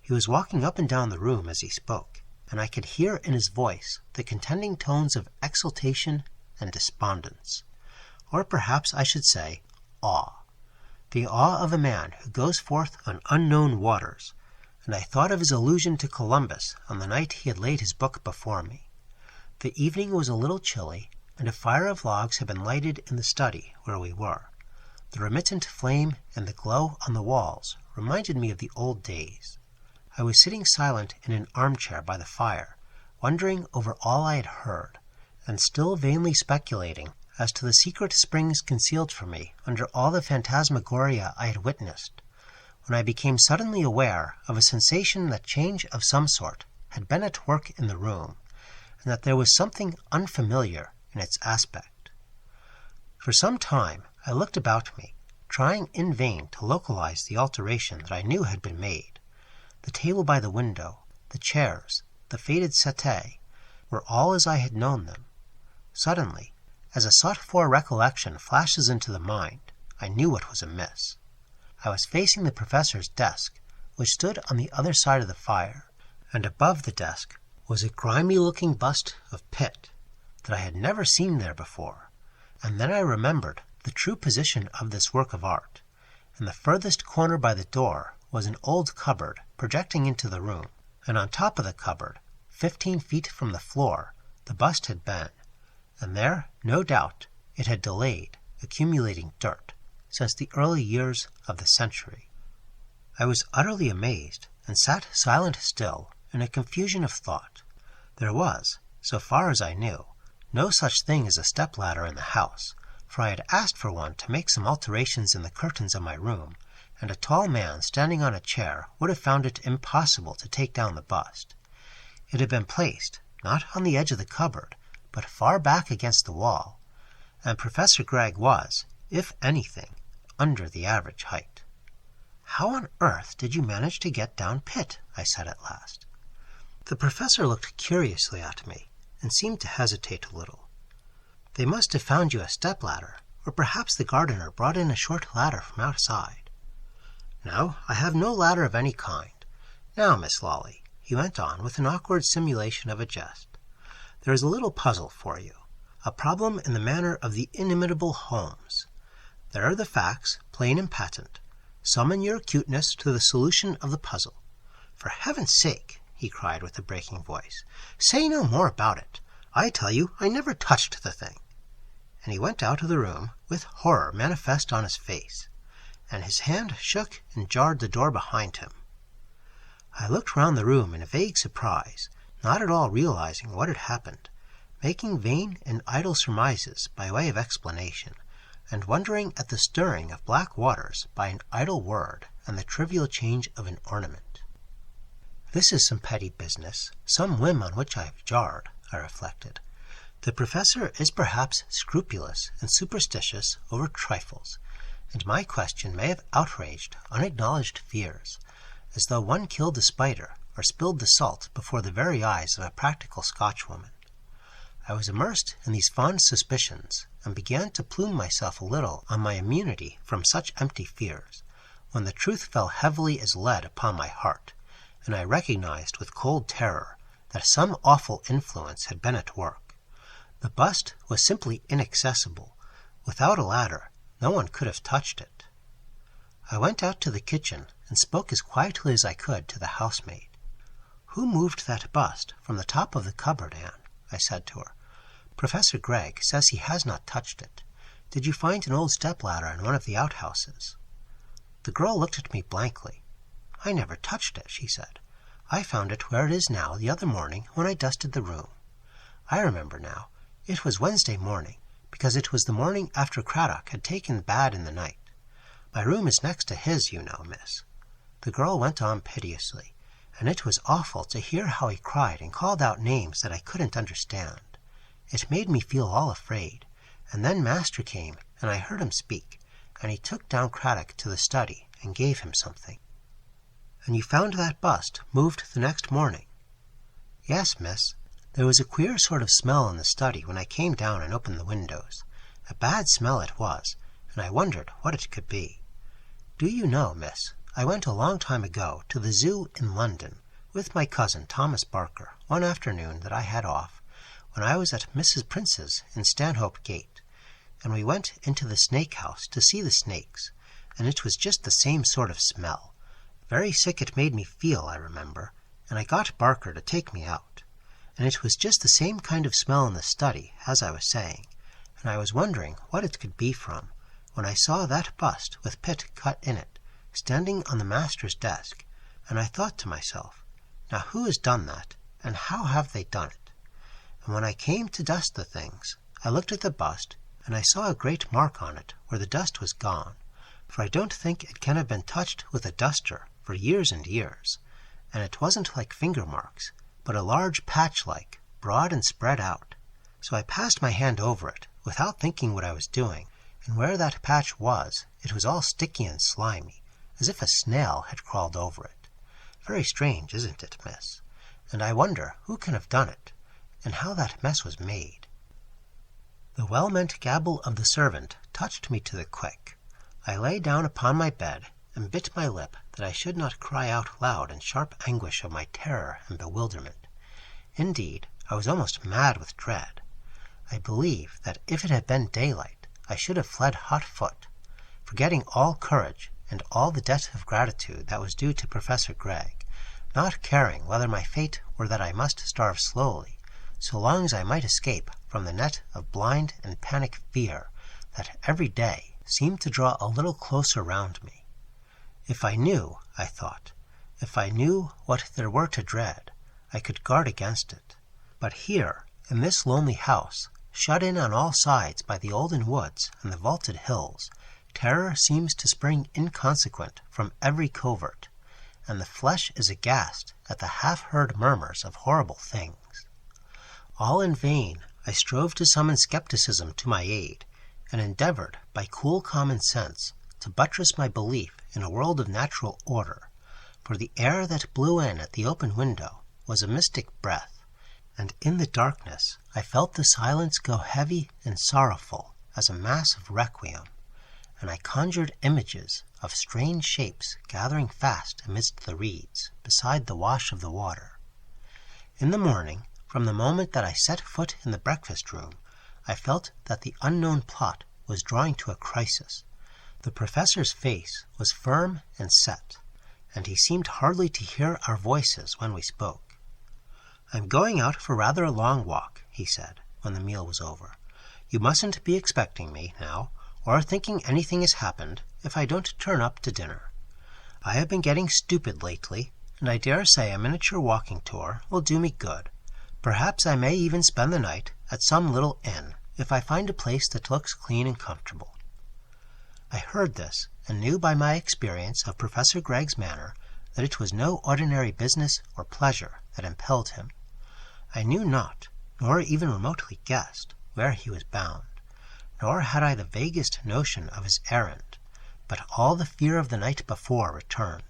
He was walking up and down the room as he spoke, and I could hear in his voice the contending tones of exultation and despondence, or perhaps I should say awe, the awe of a man who goes forth on unknown waters, and I thought of his allusion to Columbus on the night he had laid his book before me. The evening was a little chilly, and a fire of logs had been lighted in the study where we were. The remittent flame and the glow on the walls reminded me of the old days. I was sitting silent in an armchair by the fire, wondering over all I had heard, and still vainly speculating as to the secret springs concealed from me under all the phantasmagoria I had witnessed, when I became suddenly aware of a sensation that change of some sort had been at work in the room, and that there was something unfamiliar in its aspect. For some time I looked about me, trying in vain to localize the alteration that I knew had been made. The table by the window, the chairs, the faded settee, were all as I had known them. Suddenly, as a sought-for recollection flashes into the mind, I knew what was amiss. I was facing the professor's desk, which stood on the other side of the fire, and above the desk was a grimy-looking bust of Pitt that I had never seen there before. And then I remembered the true position of this work of art. In the furthest corner by the door was an old cupboard projecting into the room, and on top of the cupboard, 15 feet from the floor, the bust had been, and there, no doubt, it had delayed, accumulating dirt, since the early years of the century. I was utterly amazed and sat silent still in a confusion of thought. There was, so far as I knew, no such thing as a step-ladder in the house, for I had asked for one to make some alterations in the curtains of my room, and a tall man standing on a chair would have found it impossible to take down the bust. It had been placed, not on the edge of the cupboard, but far back against the wall, and Professor Gregg was, if anything, under the average height. "How on earth did you manage to get down Pitt?" I said at last. The professor looked curiously at me, and seemed to hesitate a little. "They must have found you a step-ladder, or perhaps the gardener brought in a short ladder from outside." "No, I have no ladder of any kind. Now, Miss Lawley," he went on with an awkward simulation of a jest, "there is a little puzzle for you, a problem in the manner of the inimitable Holmes. There are the facts, plain and patent. Summon your acuteness to the solution of the puzzle. For heaven's sake," he cried with a breaking voice, "say no more about it. I tell you I never touched the thing." And he went out of the room with horror manifest on his face, and his hand shook and jarred the door behind him. I looked round the room in a vague surprise, not at all realizing what had happened, making vain and idle surmises by way of explanation, and wondering at the stirring of black waters by an idle word and the trivial change of an ornament. This is some petty business, some whim on which I have jarred, I reflected. The professor is perhaps scrupulous and superstitious over trifles, and my question may have outraged unacknowledged fears, as though one killed a spider or spilled the salt before the very eyes of a practical Scotchwoman. I was immersed in these fond suspicions, and began to plume myself a little on my immunity from such empty fears, when the truth fell heavily as lead upon my heart, and I recognized with cold terror that some awful influence had been at work. The bust was simply inaccessible. Without a ladder, no one could have touched it. I went out to the kitchen and spoke as quietly as I could to the housemaid. "Who moved that bust from the top of the cupboard, Anne?" I said to her. "Professor Gregg says he has not touched it. Did you find an old step-ladder in one of the outhouses?" The girl looked at me blankly. "I never touched it," she said. "I found it where it is now the other morning when I dusted the room. I remember now. It was Wednesday morning, because it was the morning after Craddock had taken bad in the night. My room is next to his, you know, miss." The girl went on piteously, and it was awful to hear how he cried and called out names that I couldn't understand. It made me feel all afraid, and then master came, and I heard him speak, and he took down Craddock to the study and gave him something." "And you found that bust moved the next morning?" "Yes, miss. There was a queer sort of smell in the study when I came down and opened the windows. A bad smell it was, and I wondered what it could be. Do you know, miss, I went a long time ago to the Zoo in London with my cousin Thomas Barker one afternoon that I had off, when I was at Mrs. Prince's in Stanhope Gate, and we went into the snake house to see the snakes, and it was just the same sort of smell. Very sick it made me feel, I remember, and I got Barker to take me out. And it was just the same kind of smell in the study, as I was saying, and I was wondering what it could be from, when I saw that bust with Pitt cut in it, standing on the master's desk, and I thought to myself, now who has done that, and how have they done it? And when I came to dust the things, I looked at the bust, and I saw a great mark on it where the dust was gone, for I don't think it can have been touched with a duster for years and years, and it wasn't like finger marks, but a large patch-like, broad and spread out. So I passed my hand over it, without thinking what I was doing, and where that patch was, it was all sticky and slimy, as if a snail had crawled over it. Very strange, isn't it, miss? And I wonder who can have done it, and how that mess was made." The well-meant gabble of the servant touched me to the quick. I lay down upon my bed, and bit my lip that I should not cry out loud in sharp anguish of my terror and bewilderment. Indeed, I was almost mad with dread. I believe that if it had been daylight, I should have fled hot-foot, forgetting all courage and all the debt of gratitude that was due to Professor Gregg, not caring whether my fate were that I must starve slowly, so long as I might escape from the net of blind and panic fear that every day seemed to draw a little closer round me. If I knew, I thought, If I knew what there were to dread, I could guard against it. But here, in this lonely house, shut in on all sides by the olden woods and the vaulted hills, terror seems to spring inconsequent from every covert, and the flesh is aghast at the half-heard murmurs of horrible things. All in vain I strove to summon skepticism to my aid, and endeavored, by cool common sense, to buttress my belief in a world of natural order, for the air that blew in at the open window was a mystic breath, and in the darkness I felt the silence go heavy and sorrowful as a mass of requiem, and I conjured images of strange shapes gathering fast amidst the reeds beside the wash of the water. In the morning, from the moment that I set foot in the breakfast room, I felt that the unknown plot was drawing to a crisis. The professor's face was firm and set, and he seemed hardly to hear our voices when we spoke. "I'm going out for rather a long walk," he said, when the meal was over. "You mustn't be expecting me now, or thinking anything has happened, if I don't turn up to dinner. I have been getting stupid lately, and I dare say a miniature walking tour will do me good. Perhaps I may even spend the night at some little inn, if I find a place that looks clean and comfortable." I heard this, and knew by my experience of Professor Gregg's manner that it was no ordinary business or pleasure that impelled him. I knew not, nor even remotely guessed, where he was bound, nor had I the vaguest notion of his errand, but all the fear of the night before returned,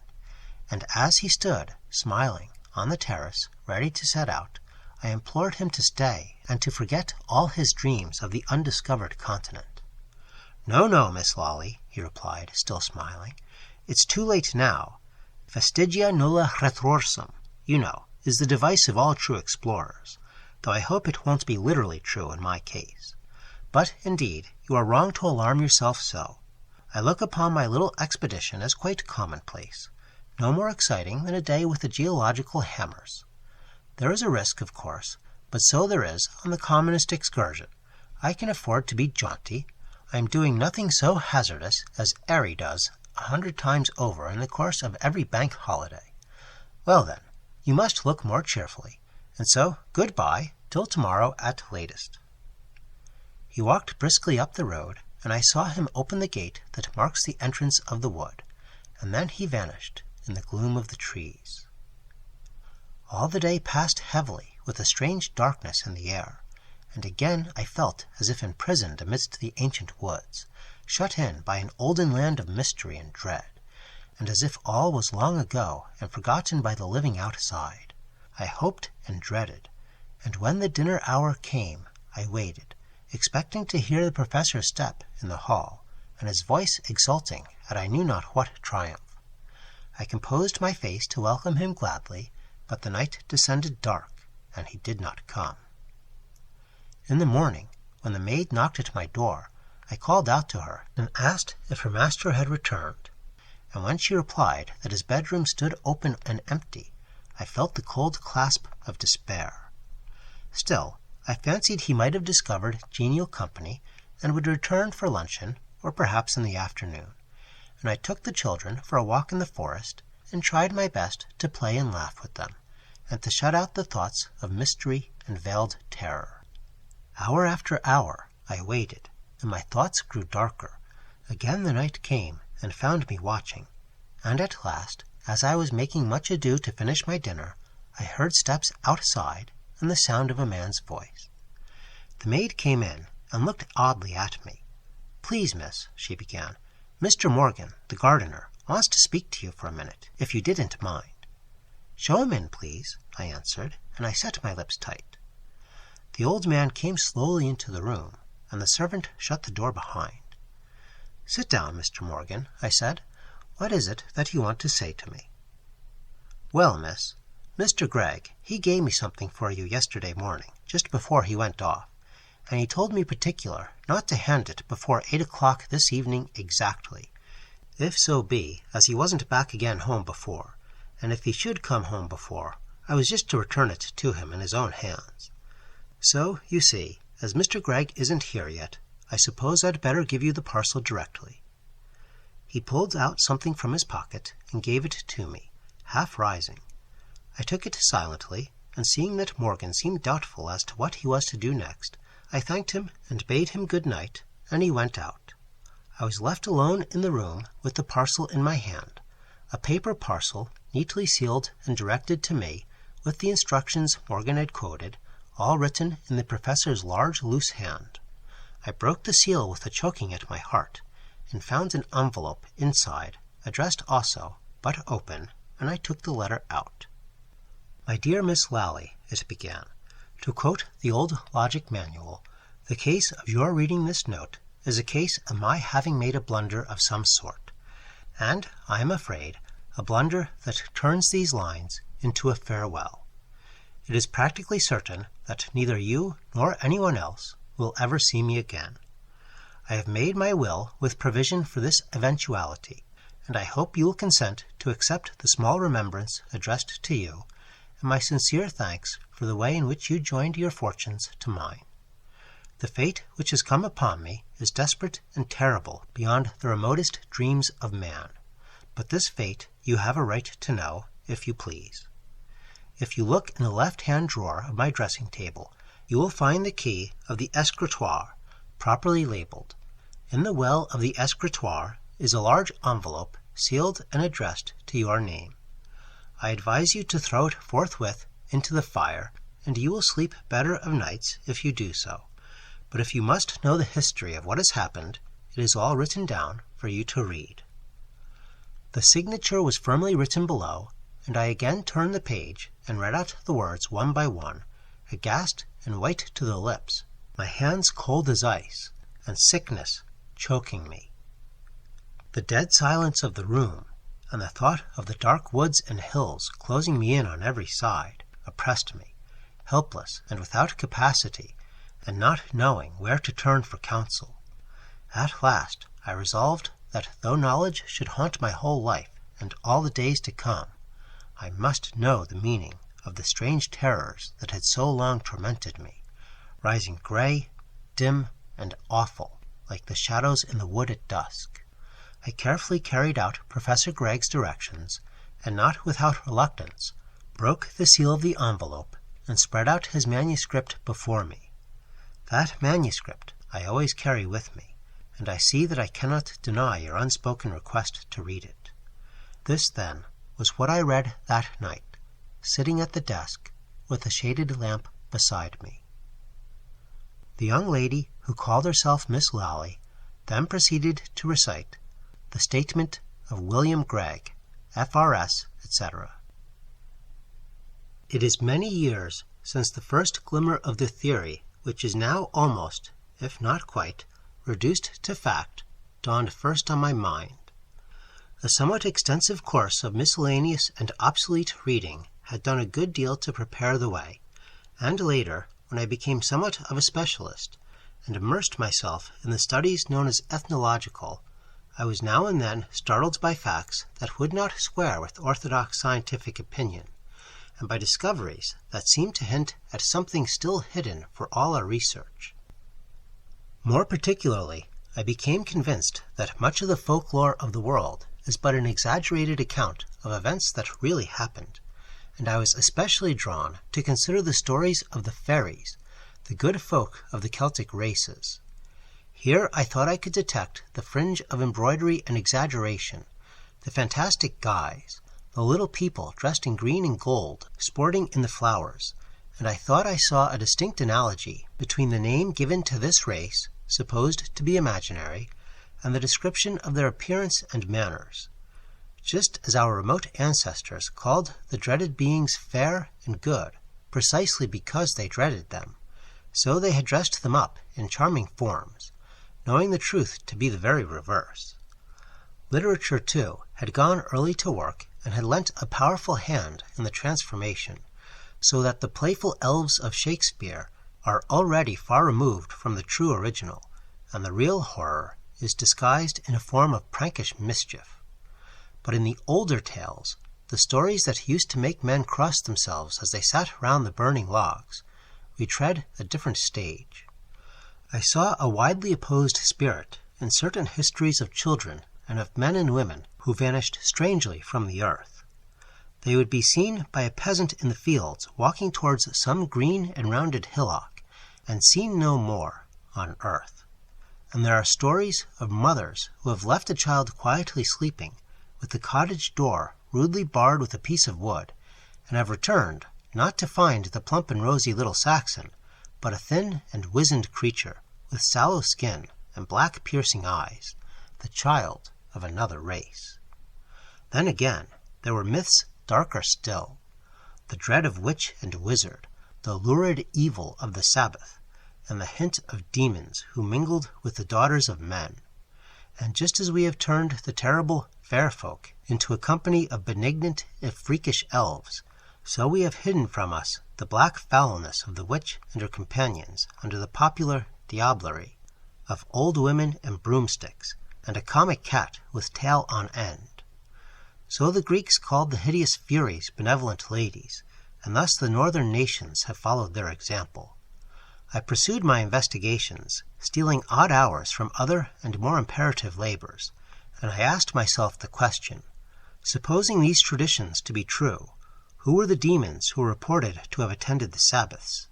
and as he stood, smiling, on the terrace, ready to set out, I implored him to stay, and to forget all his dreams of the undiscovered continent. "No, no, Miss Lawley," he replied, still smiling. "It's too late now. Vestigia nulla retrorsum, you know, is the device of all true explorers, though I hope it won't be literally true in my case. But, indeed, you are wrong to alarm yourself so. I look upon my little expedition as quite commonplace, no more exciting than a day with the geological hammers. There is a risk, of course, but so there is on the commonest excursion. I can afford to be jaunty. I am doing nothing so hazardous as Airy does 100 times over in the course of every bank holiday. Well then, you must look more cheerfully, and so good-bye till tomorrow at latest." He walked briskly up the road, and I saw him open the gate that marks the entrance of the wood, and then he vanished in the gloom of the trees. All the day passed heavily with a strange darkness in the air, and again I felt as if imprisoned amidst the ancient woods, shut in by an olden land of mystery and dread, and as if all was long ago and forgotten by the living outside. I hoped and dreaded, and when the dinner hour came I waited, expecting to hear the professor's step in the hall, and his voice exulting at I knew not what triumph. I composed my face to welcome him gladly, but the night descended dark, and he did not come. In the morning, when the maid knocked at my door, I called out to her and asked if her master had returned, and when she replied that his bedroom stood open and empty, I felt the cold clasp of despair. Still, I fancied he might have discovered genial company and would return for luncheon, or perhaps in the afternoon, and I took the children for a walk in the forest, and tried my best to play and laugh with them, and to shut out the thoughts of mystery and veiled terror. Hour after hour I waited, and my thoughts grew darker. Again the night came and found me watching, and at last, as I was making much ado to finish my dinner, I heard steps outside and the sound of a man's voice. The maid came in and looked oddly at me. "Please, miss," she began, "Mr. Morgan, the gardener, wants to speak to you for a minute, if you didn't mind." "Show him in, please," I answered, and I set my lips tight. The old man came slowly into the room, and the servant shut the door behind. "Sit down, Mr. Morgan," I said. "What is it that you want to say to me?" "Well, miss, Mr. Gregg, he gave me something for you yesterday morning, just before he went off, and he told me particular not to hand it before 8 o'clock this evening exactly, if so be as he wasn't back again home before, and if he should come home before, I was just to return it to him in his own hands. So, you see, as Mr. Gregg isn't here yet, I suppose I'd better give you the parcel directly." He pulled out something from his pocket and gave it to me, half rising. I took it silently, and seeing that Morgan seemed doubtful as to what he was to do next, I thanked him and bade him good night, and he went out. I was left alone in the room with the parcel in my hand, a paper parcel neatly sealed and directed to me, with the instructions Morgan had quoted, all written in the professor's large, loose hand. I broke the seal with a choking at my heart, and found an envelope inside, addressed also, but open, and I took the letter out. "My dear Miss Lally," it began, "to quote the old logic manual, the case of your reading this note is a case of my having made a blunder of some sort, and, I am afraid, a blunder that turns these lines into a farewell. It is practically certain that neither you nor anyone else will ever see me again. I have made my will with provision for this eventuality, and I hope you will consent to accept the small remembrance addressed to you, and my sincere thanks for the way in which you joined your fortunes to mine. The fate which has come upon me is desperate and terrible beyond the remotest dreams of man, but this fate you have a right to know, if you please. If you look in the left-hand drawer of my dressing-table, you will find the key of the escritoire, properly labeled. In the well of the escritoire is a large envelope, sealed and addressed to your name. I advise you to throw it forthwith into the fire, and you will sleep better of nights if you do so. But if you must know the history of what has happened, it is all written down for you to read." The signature was firmly written below, and I again turned the page and read out the words one by one, aghast and white to the lips, my hands cold as ice, and sickness choking me. The dead silence of the room, and the thought of the dark woods and hills closing me in on every side, oppressed me, helpless and without capacity, and not knowing where to turn for counsel. At last I resolved that though knowledge should haunt my whole life and all the days to come, I must know the meaning of the strange terrors that had so long tormented me, rising gray, dim, and awful, like the shadows in the wood at dusk. I carefully carried out Professor Gregg's directions, and not without reluctance, broke the seal of the envelope, and spread out his manuscript before me. That manuscript I always carry with me, and I see that I cannot deny your unspoken request to read it. This, then, was what I read that night, sitting at the desk, with the shaded lamp beside me. The young lady who called herself Miss Lally then proceeded to recite the statement of William Gregg, F.R.S., etc. It is many years since the first glimmer of the theory, which is now almost, if not quite, reduced to fact, dawned first on my mind. A somewhat extensive course of miscellaneous and obsolete reading had done a good deal to prepare the way, and later, when I became somewhat of a specialist, and immersed myself in the studies known as ethnological, I was now and then startled by facts that would not square with orthodox scientific opinion, and by discoveries that seemed to hint at something still hidden for all our research. More particularly, I became convinced that much of the folklore of the world is but an exaggerated account of events that really happened, and I was especially drawn to consider the stories of the fairies, the good folk of the Celtic races. Here I thought I could detect the fringe of embroidery and exaggeration, the fantastic guise, the little people dressed in green and gold, sporting in the flowers, and I thought I saw a distinct analogy between the name given to this race, supposed to be imaginary, and the description of their appearance and manners. Just as our remote ancestors called the dreaded beings fair and good, precisely because they dreaded them, so they had dressed them up in charming forms, knowing the truth to be the very reverse. Literature, too, had gone early to work and had lent a powerful hand in the transformation, so that the playful elves of Shakespeare are already far removed from the true original, and the real horror is disguised in a form of prankish mischief. But in the older tales, the stories that used to make men cross themselves as they sat round the burning logs, we tread a different stage. I saw a widely opposed spirit in certain histories of children and of men and women who vanished strangely from the earth. they would be seen by a peasant in the fields walking towards some green and rounded hillock, and seen no more on earth. And there are stories of mothers who have left a child quietly sleeping, with the cottage door rudely barred with a piece of wood, and have returned, not to find the plump and rosy little Saxon, but a thin and wizened creature, with sallow skin and black piercing eyes, the child of another race. Then again, there were myths darker still, the dread of witch and wizard, the lurid evil of the Sabbath, and the hint of demons who mingled with the daughters of men. And just as we have turned the terrible fair folk into a company of benignant if freakish elves, so we have hidden from us the black foulness of the witch and her companions under the popular diablerie of old women and broomsticks, and a comic cat with tail on end. So the Greeks called the hideous Furies benevolent ladies, and thus the northern nations have followed their example. I pursued my investigations, stealing odd hours from other and more imperative labors, and I asked myself the question, supposing these traditions to be true, who were the demons who were reported to have attended the Sabbaths?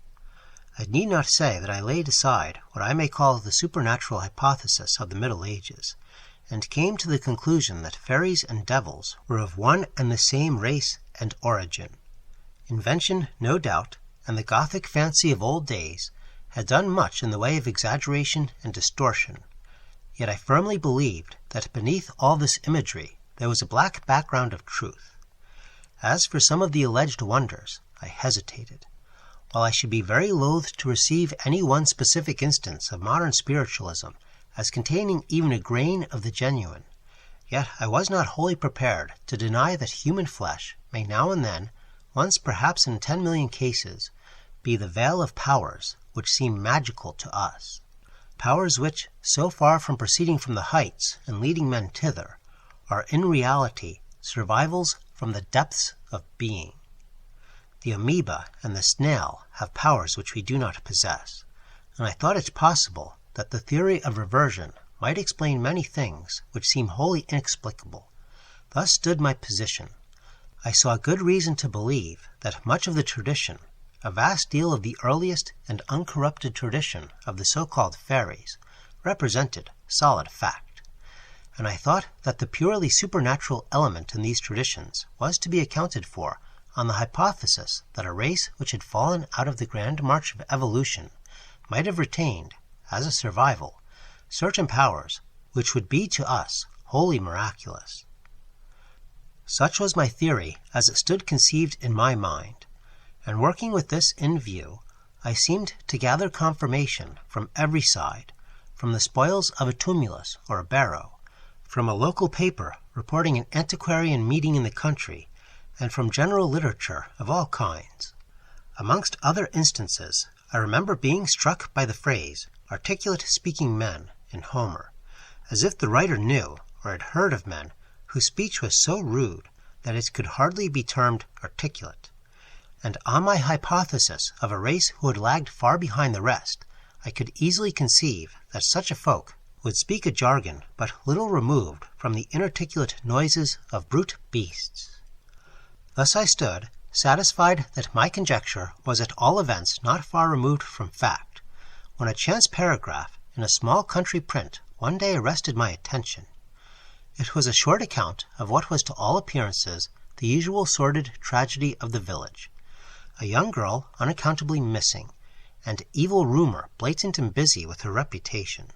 I need not say that I laid aside what I may call the supernatural hypothesis of the Middle Ages, and came to the conclusion that fairies and devils were of one and the same race and origin. Invention, no doubt, and the Gothic fancy of old days had done much in the way of exaggeration and distortion, yet I firmly believed that beneath all this imagery there was a black background of truth. As for some of the alleged wonders, I hesitated. While I should be very loath to receive any one specific instance of modern spiritualism as containing even a grain of the genuine, yet I was not wholly prepared to deny that human flesh may now and then, once perhaps in 10 million cases, be the veil of powers which seem magical to us, powers which, so far from proceeding from the heights and leading men thither, are in reality survivals from the depths of being. The amoeba and the snail have powers which we do not possess, and I thought it possible that the theory of reversion might explain many things which seem wholly inexplicable. Thus stood my position. I saw good reason to believe that much of the tradition, a vast deal of the earliest and uncorrupted tradition of the so-called fairies, represented solid fact. And I thought that the purely supernatural element in these traditions was to be accounted for on the hypothesis that a race which had fallen out of the grand march of evolution might have retained, as a survival, certain powers which would be to us wholly miraculous. Such was my theory as it stood conceived in my mind, and working with this in view, I seemed to gather confirmation from every side, from the spoils of a tumulus or a barrow, from a local paper reporting an antiquarian meeting in the country, and from general literature of all kinds. Amongst other instances, I remember being struck by the phrase, articulate speaking men, in Homer, as if the writer knew or had heard of men whose speech was so rude that it could hardly be termed articulate. And on my hypothesis of a race who had lagged far behind the rest, I could easily conceive that such a folk would speak a jargon but little removed from the inarticulate noises of brute beasts. Thus I stood, satisfied that my conjecture was at all events not far removed from fact, when a chance paragraph in a small country print one day arrested my attention. It was a short account of what was to all appearances the usual sordid tragedy of the village. A young girl unaccountably missing, and evil rumor blatant and busy with her reputation.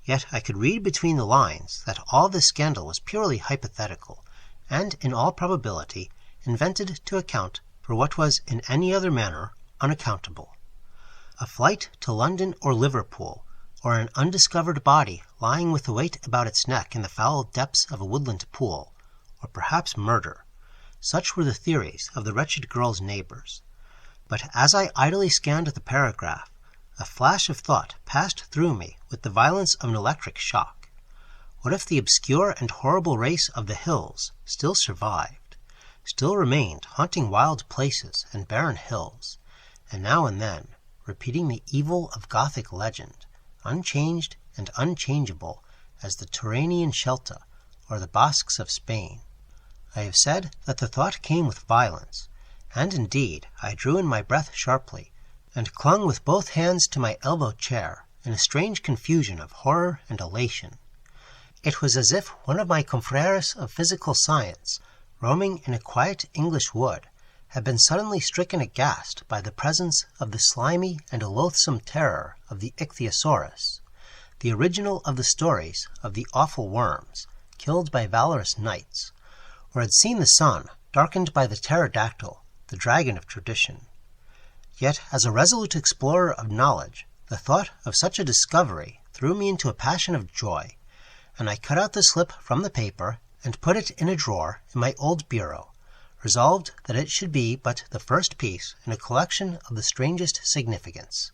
Yet I could read between the lines that all this scandal was purely hypothetical, and in all probability invented to account for what was in any other manner unaccountable. A flight to London or Liverpool, or an undiscovered body lying with the weight about its neck in the foul depths of a woodland pool, or perhaps murder. Such were the theories of the wretched girl's neighbors. But as I idly scanned the paragraph, a flash of thought passed through me with the violence of an electric shock. What if the obscure and horrible race of the hills still survived, still remained haunting wild places and barren hills, and now and then repeating the evil of Gothic legend, unchanged and unchangeable as the Turanian Shelta or the Basques of Spain? I have said that the thought came with violence, and indeed I drew in my breath sharply, and clung with both hands to my elbow chair in a strange confusion of horror and elation. It was as if one of my confreres of physical science, roaming in a quiet English wood, had been suddenly stricken aghast by the presence of the slimy and loathsome terror of the Ixaxar, the original of the stories of the awful worms killed by valorous knights, or had seen the sun darkened by the pterodactyl, the dragon of tradition. Yet, as a resolute explorer of knowledge, the thought of such a discovery threw me into a passion of joy, and I cut out the slip from the paper and put it in a drawer in my old bureau, resolved that it should be but the first piece in a collection of the strangest significance.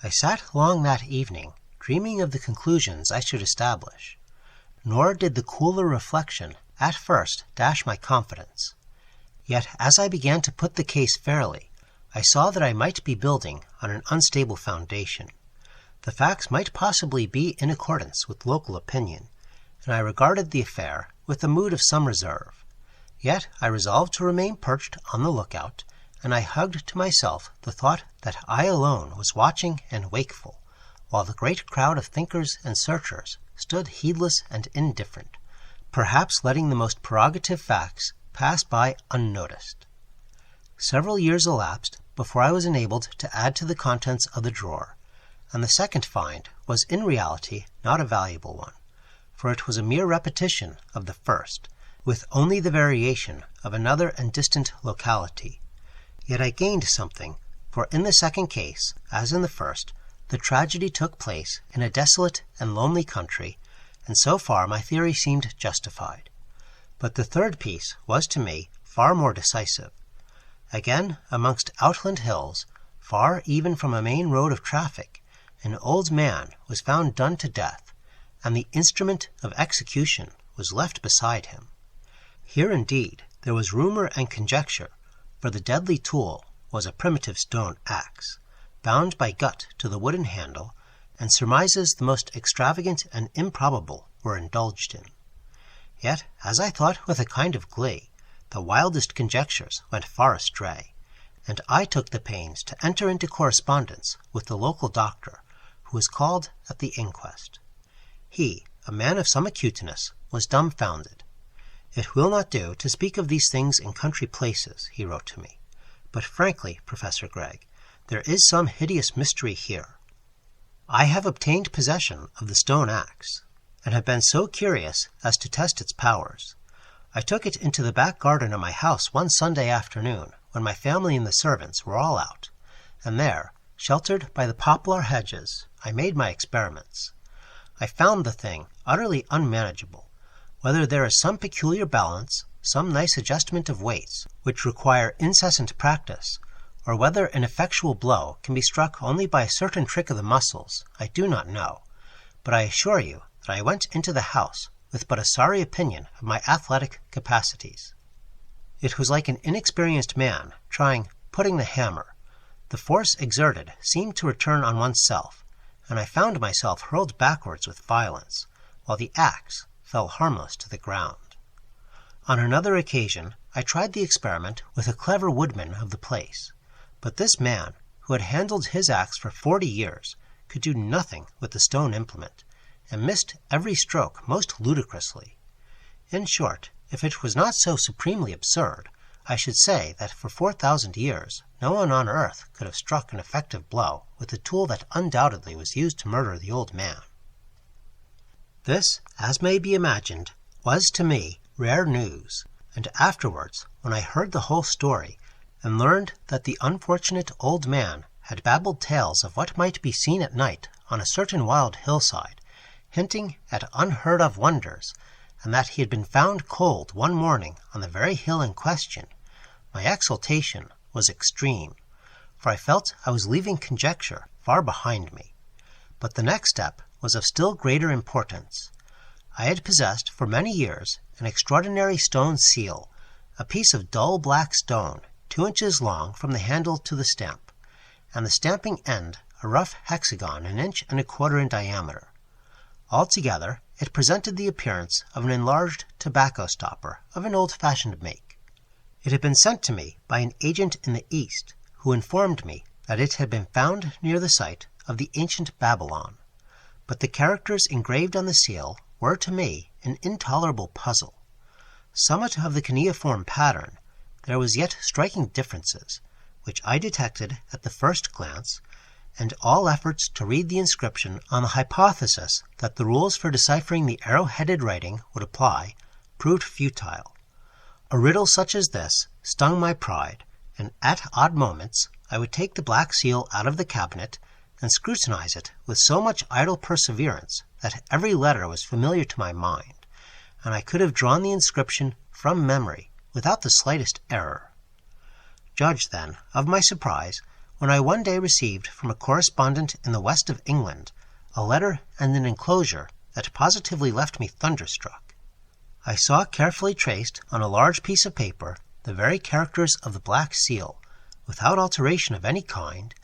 I sat long that evening, dreaming of the conclusions I should establish, nor did the cooler reflection at first dash my confidence. Yet as I began to put the case fairly, I saw that I might be building on an unstable foundation. The facts might possibly be in accordance with local opinion, and I regarded the affair with a mood of some reserve. Yet I resolved to remain perched on the lookout, and I hugged to myself the thought that I alone was watching and wakeful, while the great crowd of thinkers and searchers stood heedless and indifferent, perhaps letting the most prerogative facts pass by unnoticed. Several years elapsed before I was enabled to add to the contents of the drawer, and the second find was in reality not a valuable one, for it was a mere repetition of the first, with only the variation of another and distant locality. Yet I gained something, for in the second case, as in the first, the tragedy took place in a desolate and lonely country, and so far my theory seemed justified. But the third piece was to me far more decisive. Again, amongst outland hills, far even from a main road of traffic, an old man was found done to death, and the instrument of execution was left beside him. Here indeed there was rumor and conjecture, for the deadly tool was a primitive stone axe, bound by gut to the wooden handle, and surmises the most extravagant and improbable were indulged in. Yet, as I thought with a kind of glee, the wildest conjectures went far astray, and I took the pains to enter into correspondence with the local doctor, who was called at the inquest. He, a man of some acuteness, was dumbfounded. "It will not do to speak of these things in country places," he wrote to me. "But frankly, Professor Gregg, there is some hideous mystery here. I have obtained possession of the stone axe, and have been so curious as to test its powers. I took it into the back garden of my house one Sunday afternoon when my family and the servants were all out, and there, sheltered by the poplar hedges, I made my experiments. I found the thing utterly unmanageable. Whether there is some peculiar balance, some nice adjustment of weights, which require incessant practice, or whether an effectual blow can be struck only by a certain trick of the muscles, I do not know, but I assure you that I went into the house with but a sorry opinion of my athletic capacities. It was like an inexperienced man trying putting the hammer. The force exerted seemed to return on oneself, and I found myself hurled backwards with violence, while the axe fell harmless to the ground. On another occasion I tried the experiment with a clever woodman of the place, but this man, who had handled his axe for 40 years, could do nothing with the stone implement, and missed every stroke most ludicrously. In short, if it was not so supremely absurd, I should say that for 4,000 years no one on earth could have struck an effective blow with the tool that undoubtedly was used to murder the old man. This, as may be imagined, was to me rare news, and afterwards, when I heard the whole story, and learned that the unfortunate old man had babbled tales of what might be seen at night on a certain wild hillside, hinting at unheard-of wonders, and that he had been found cold one morning on the very hill in question, my exultation was extreme, for I felt I was leaving conjecture far behind me. But the next step was of still greater importance. I had possessed for many years an extraordinary stone seal, a piece of dull black stone 2 inches long from the handle to the stamp, and the stamping end a rough hexagon 1 1/4 inches in diameter. Altogether it presented the appearance of an enlarged tobacco stopper of an old-fashioned make. It had been sent to me by an agent in the East, who informed me that it had been found near the site of the ancient Babylon. But the characters engraved on the seal were to me an intolerable puzzle. Somewhat of the cuneiform pattern, there was yet striking differences, which I detected at the first glance, and all efforts to read the inscription on the hypothesis that the rules for deciphering the arrow-headed writing would apply proved futile. A riddle such as this stung my pride, and at odd moments I would take the black seal out of the cabinet and scrutinize it with so much idle perseverance that every letter was familiar to my mind, and I could have drawn the inscription from memory without the slightest error. Judge, then, of my surprise when I one day received from a correspondent in the west of England a letter and an enclosure that positively left me thunderstruck. I saw carefully traced on a large piece of paper the very characters of the black seal, without alteration of any kind,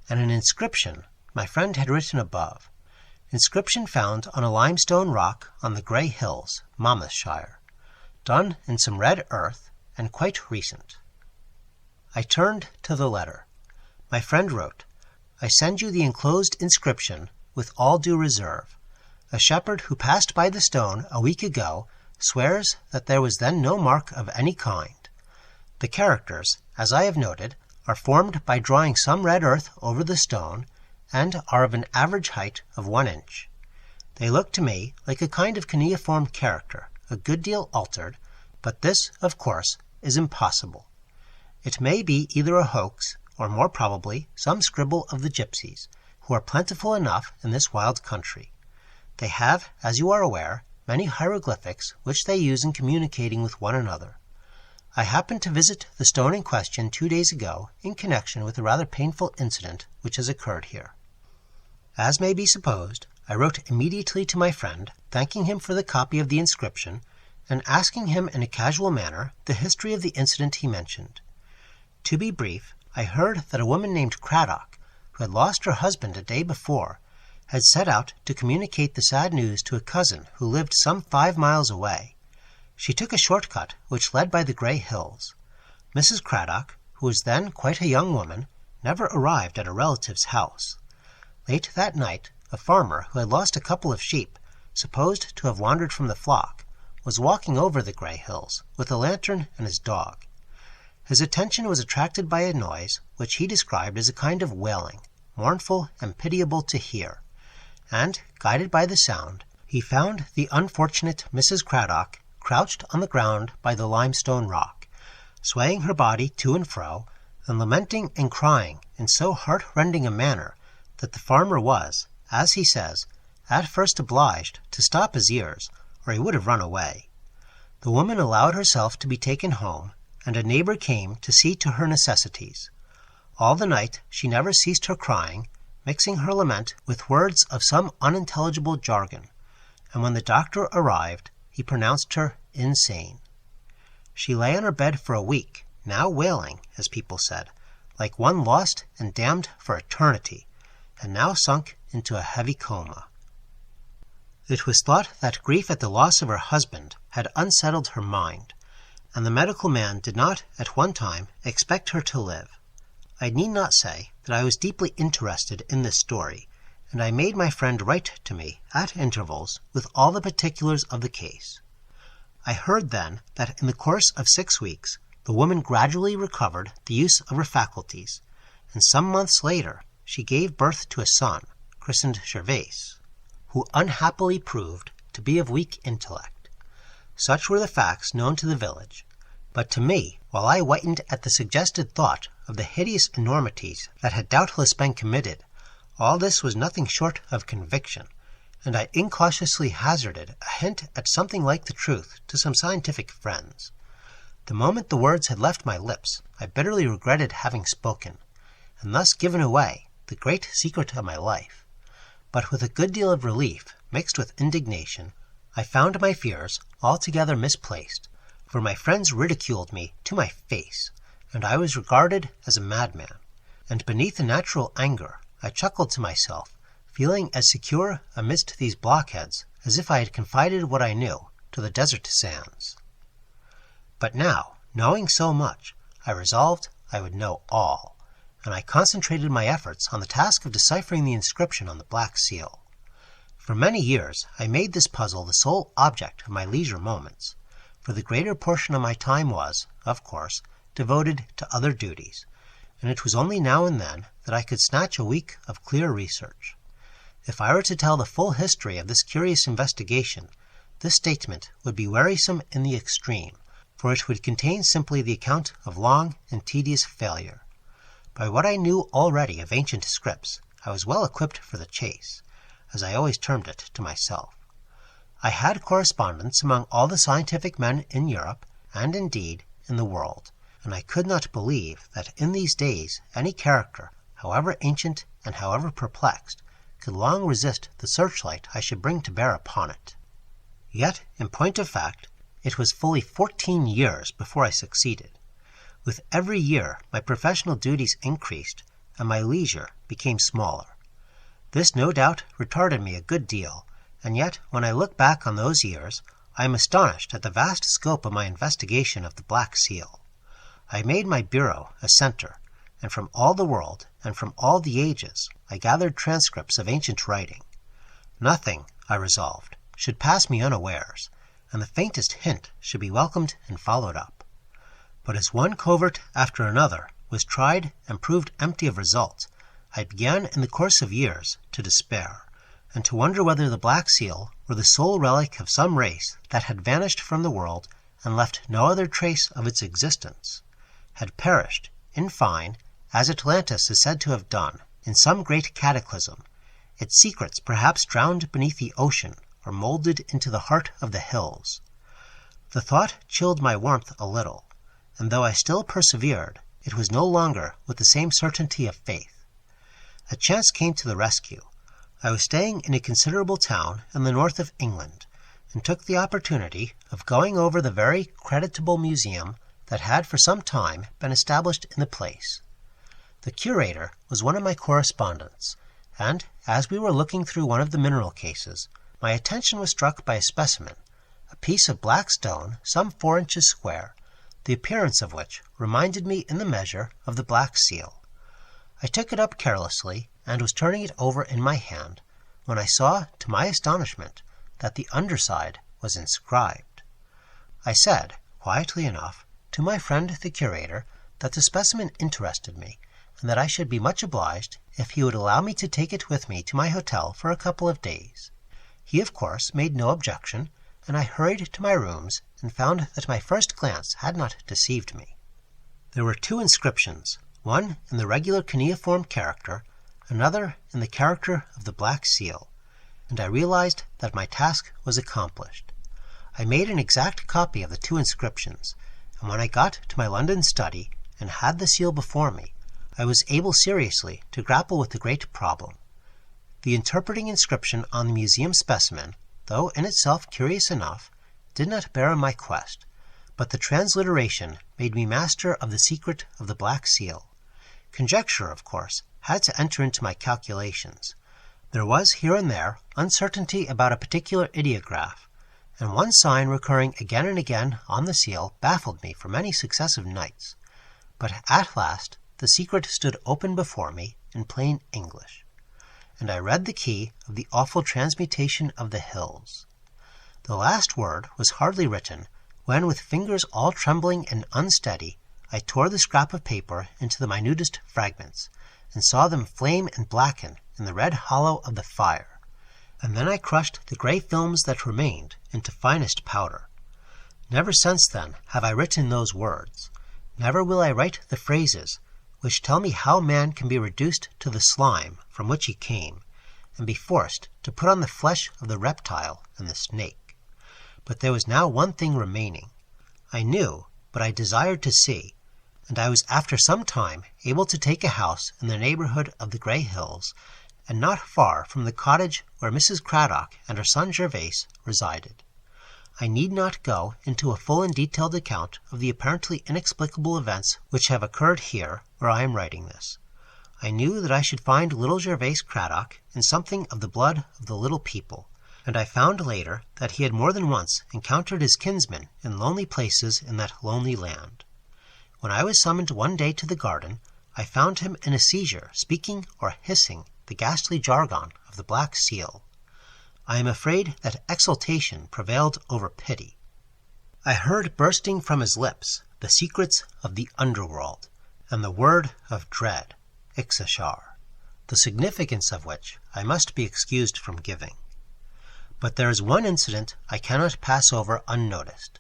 and an inscription my friend had written above, inscription found on a limestone rock on the Grey Hills, Monmouthshire, done in some red earth and quite recent. I turned to the letter. My friend wrote, "I send you the enclosed inscription with all due reserve. A shepherd who passed by the stone a week ago swears that there was then no mark of any kind. The characters, as I have noted, are formed by drawing some red earth over the stone, and are of an average height of 1 inch. They look to me like a kind of cuneiform character, a good deal altered, but this, of course, is impossible. It may be either a hoax, or more probably some scribble of the gypsies, who are plentiful enough in this wild country. They have, as you are aware, many hieroglyphics which they use in communicating with one another. I happened to visit the stone in question 2 days ago in connection with a rather painful incident which has occurred here." As may be supposed, I wrote immediately to my friend, thanking him for the copy of the inscription, and asking him in a casual manner the history of the incident he mentioned. To be brief, I heard that a woman named Craddock, who had lost her husband a day before, had set out to communicate the sad news to a cousin who lived some 5 miles away. She took a short-cut which led by the Grey Hills. Mrs. Craddock, who was then quite a young woman, never arrived at a relative's house. Late that night, a farmer who had lost a couple of sheep, supposed to have wandered from the flock, was walking over the Grey Hills with a lantern and his dog. His attention was attracted by a noise which he described as a kind of wailing, mournful and pitiable to hear, and, guided by the sound, he found the unfortunate Mrs. Craddock crouched on the ground by the limestone rock, swaying her body to and fro, and lamenting and crying in so heart-rending a manner that the farmer was, as he says, at first obliged to stop his ears, or he would have run away. The woman allowed herself to be taken home, and a neighbor came to see to her necessities. All the night she never ceased her crying, mixing her lament with words of some unintelligible jargon, and when the doctor arrived, he pronounced her insane. She lay on her bed for a week, now wailing, as people said, like one lost and damned for eternity, and now sunk into a heavy coma. It was thought that grief at the loss of her husband had unsettled her mind, and the medical man did not at one time expect her to live. I need not say that I was deeply interested in this story, and I made my friend write to me at intervals with all the particulars of the case. I heard then that in the course of 6 weeks the woman gradually recovered the use of her faculties, and some months later she gave birth to a son, christened Gervais, who unhappily proved to be of weak intellect. Such were the facts known to the village, but to me, while I whitened at the suggested thought of the hideous enormities that had doubtless been committed, all this was nothing short of conviction, and I incautiously hazarded a hint at something like the truth to some scientific friends. The moment the words had left my lips, I bitterly regretted having spoken, and thus given away the great secret of my life. But with a good deal of relief, mixed with indignation, I found my fears altogether misplaced, for my friends ridiculed me to my face, and I was regarded as a madman, and beneath a natural anger I chuckled to myself, feeling as secure amidst these blockheads as if I had confided what I knew to the desert sands. But now, knowing so much, I resolved I would know all, and I concentrated my efforts on the task of deciphering the inscription on the Black Seal. For many years I made this puzzle the sole object of my leisure moments, for the greater portion of my time was, of course, devoted to other duties, and it was only now and then that I could snatch a week of clear research. If I were to tell the full history of this curious investigation, this statement would be wearisome in the extreme, for it would contain simply the account of long and tedious failure. By what I knew already of ancient scripts, I was well equipped for the chase, as I always termed it to myself. I had correspondents among all the scientific men in Europe, and indeed in the world, and I could not believe that in these days any character, however ancient and however perplexed, could long resist the searchlight I should bring to bear upon it. Yet, in point of fact, it was fully 14 years before I succeeded. With every year my professional duties increased, and my leisure became smaller. This no doubt retarded me a good deal, and yet when I look back on those years, I am astonished at the vast scope of my investigation of the Black Seal. I made my bureau a center, and from all the world and from all the ages I gathered transcripts of ancient writing. Nothing, I resolved, should pass me unawares, and the faintest hint should be welcomed and followed up. But as one covert after another was tried and proved empty of result, I began in the course of years to despair, and to wonder whether the Black Seal were the sole relic of some race that had vanished from the world and left no other trace of its existence, had perished, in fine, as Atlantis is said to have done, in some great cataclysm, its secrets perhaps drowned beneath the ocean or molded into the heart of the hills. The thought chilled my warmth a little, and though I still persevered, it was no longer with the same certainty of faith. A chance came to the rescue. I was staying in a considerable town in the north of England, and took the opportunity of going over the very creditable museum that had for some time been established in the place. The curator was one of my correspondents, and as we were looking through one of the mineral cases, my attention was struck by a specimen, a piece of black stone some 4 inches square, the appearance of which reminded me in the measure of the Black Seal. I took it up carelessly, and was turning it over in my hand, when I saw, to my astonishment, that the underside was inscribed. I said, quietly enough, to my friend the curator that the specimen interested me, and that I should be much obliged if he would allow me to take it with me to my hotel for a couple of days. He, of course, made no objection, and I hurried to my rooms and found that my first glance had not deceived me. There were 2 inscriptions, one in the regular cuneiform character, another in the character of the Black Seal, and I realized that my task was accomplished. I made an exact copy of the 2 inscriptions, and when I got to my London study and had the seal before me, I was able seriously to grapple with the great problem. The interpreting inscription on the museum specimen, though in itself curious enough, did not bear on my quest, but the transliteration made me master of the secret of the Black Seal. Conjecture, of course, had to enter into my calculations. There was here and there uncertainty about a particular ideograph, and one sign recurring again and again on the seal baffled me for many successive nights. But at last the secret stood open before me in plain English, and I read the key of the awful transmutation of the hills. The last word was hardly written when, with fingers all trembling and unsteady, I tore the scrap of paper into the minutest fragments, and saw them flame and blacken in the red hollow of the fire, and then I crushed the grey films that remained into finest powder. Never since then have I written those words. Never will I write the phrases which tell me how man can be reduced to the slime from which he came, and be forced to put on the flesh of the reptile and the snake. But there was now one thing remaining. I knew, but I desired to see, and I was after some time able to take a house in the neighbourhood of the Grey Hills, and not far from the cottage where Mrs. Cradock and her son Gervase resided. I need not go into a full and detailed account of the apparently inexplicable events which have occurred here where I am writing this. I knew that I should find little Gervase Cradock in something of the blood of the little people, and I found later that he had more than once encountered his kinsmen in lonely places in that lonely land. When I was summoned one day to the garden, I found him in a seizure, speaking or hissing the ghastly jargon of the Black Seal. I am afraid that exultation prevailed over pity. I heard bursting from his lips the secrets of the underworld, and the word of dread, Ixaxar, the significance of which I must be excused from giving. But there is one incident I cannot pass over unnoticed.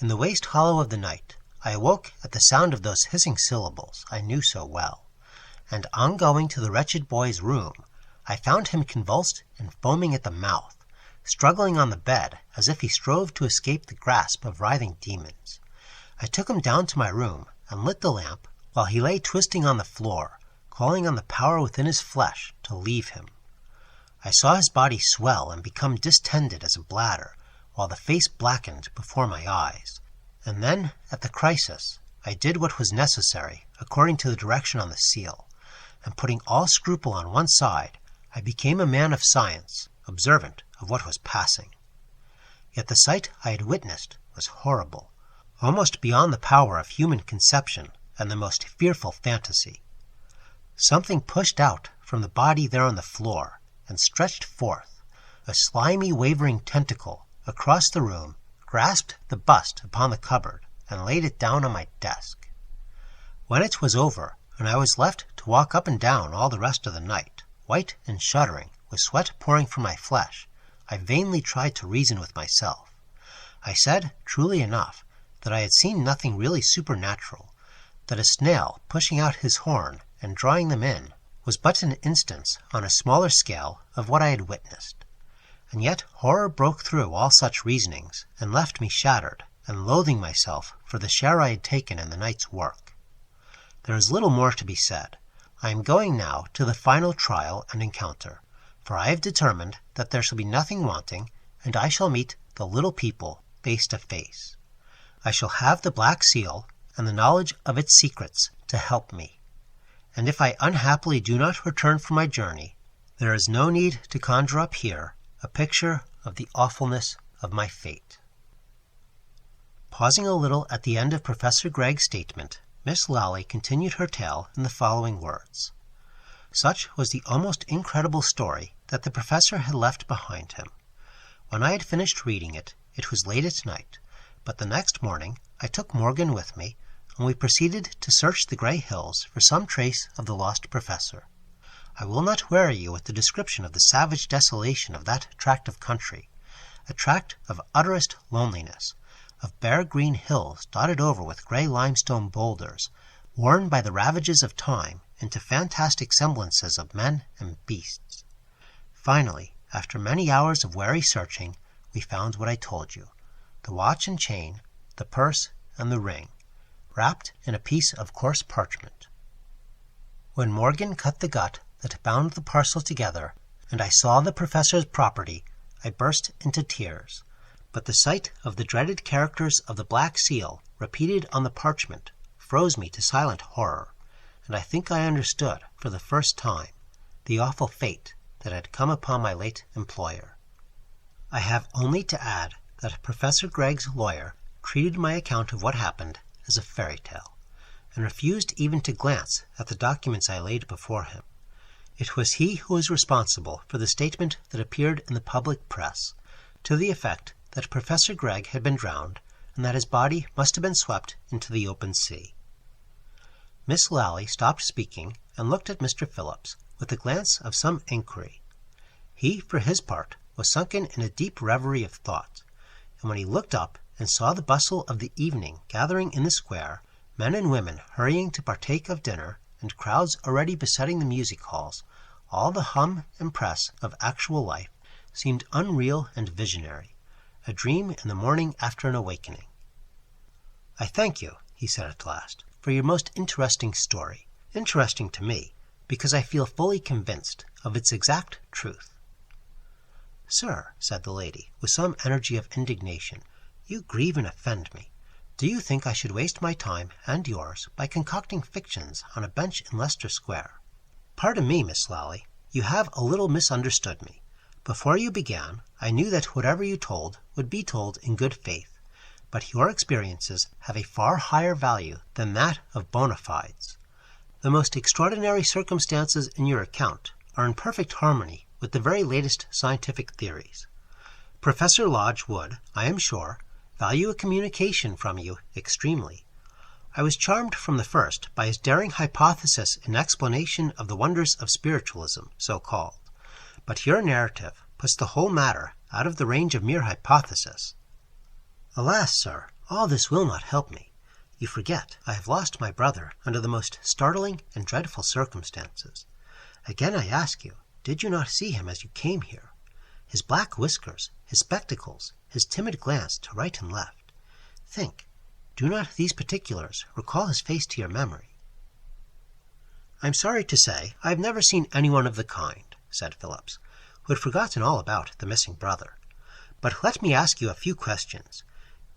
In the waste hollow of the night, I awoke at the sound of those hissing syllables I knew so well, and on going to the wretched boy's room, I found him convulsed and foaming at the mouth, struggling on the bed as if he strove to escape the grasp of writhing demons. I took him down to my room and lit the lamp while he lay twisting on the floor, calling on the power within his flesh to leave him. I saw his body swell and become distended as a bladder, while the face blackened before my eyes. And then, at the crisis, I did what was necessary according to the direction on the seal, and putting all scruple on one side, I became a man of science, observant of what was passing. Yet the sight I had witnessed was horrible, almost beyond the power of human conception and the most fearful fantasy. Something pushed out from the body there on the floor and stretched forth, a slimy wavering tentacle, across the room, grasped the bust upon the cupboard, and laid it down on my desk. When it was over, and I was left to walk up and down all the rest of the night, white and shuddering, with sweat pouring from my flesh, I vainly tried to reason with myself. I said, truly enough, that I had seen nothing really supernatural, that a snail pushing out his horn and drawing them in was but an instance on a smaller scale of what I had witnessed. And yet horror broke through all such reasonings and left me shattered and loathing myself for the share I had taken in the night's work. There is little more to be said. I am going now to the final trial and encounter, for I have determined that there shall be nothing wanting, and I shall meet the little people face to face. I shall have the Black Seal and the knowledge of its secrets to help me. And if I unhappily do not return from my journey, there is no need to conjure up here a picture of the awfulness of my fate. Pausing a little at the end of Professor Gregg's statement, Miss Lally continued her tale in the following words. Such was the almost incredible story that the professor had left behind him. When I had finished reading it, it was late at night, but the next morning I took Morgan with me, and we proceeded to search the grey hills for some trace of the lost professor. I will not weary you with the description of the savage desolation of that tract of country, a tract of utterest loneliness, of bare green hills dotted over with grey limestone boulders, worn by the ravages of time into fantastic semblances of men and beasts. Finally, after many hours of weary searching, we found what I told you, the watch and chain, the purse and the ring, wrapped in a piece of coarse parchment. When Morgan cut the gut that bound the parcel together, and I saw the professor's property, I burst into tears. But the sight of the dreaded characters of the Black Seal repeated on the parchment froze me to silent horror, and I think I understood, for the first time, the awful fate that had come upon my late employer. I have only to add that Professor Gregg's lawyer treated my account of what happened as a fairy tale, and refused even to glance at the documents I laid before him. It was he who was responsible for the statement that appeared in the public press, to the effect that Professor Gregg had been drowned, and that his body must have been swept into the open sea. Miss Lally stopped speaking and looked at Mr. Phillips with a glance of some inquiry. He, for his part, was sunken in a deep reverie of thought, and when he looked up and saw the bustle of the evening gathering in the square, men and women hurrying to partake of dinner, and crowds already besetting the music halls, all the hum and press of actual life seemed unreal and visionary, a dream in the morning after an awakening. "I thank you," he said at last, "for your most interesting story. Interesting to me, because I feel fully convinced of its exact truth." "Sir," said the lady, with some energy of indignation, "you grieve and offend me. Do you think I should waste my time and yours by concocting fictions on a bench in Leicester Square? Pardon me, Miss Lally, you have a little misunderstood me. Before you began, I knew that whatever you told would be told in good faith, but your experiences have a far higher value than that of bona fides. The most extraordinary circumstances in your account are in perfect harmony with the very latest scientific theories. Professor Lodge would, I am sure, value a communication from you extremely. I was charmed from the first by his daring hypothesis in explanation of the wonders of spiritualism, so called. But your narrative puts the whole matter out of the range of mere hypothesis. Alas, sir, all this will not help me. You forget I have lost my brother under the most startling and dreadful circumstances. Again I ask you, did you not see him as you came here? His black whiskers, his spectacles, his timid glance to right and left. Think, do not these particulars recall his face to your memory? I'm sorry to say I have never seen anyone of the kind, said Phillips, who had forgotten all about the missing brother. But let me ask you a few questions.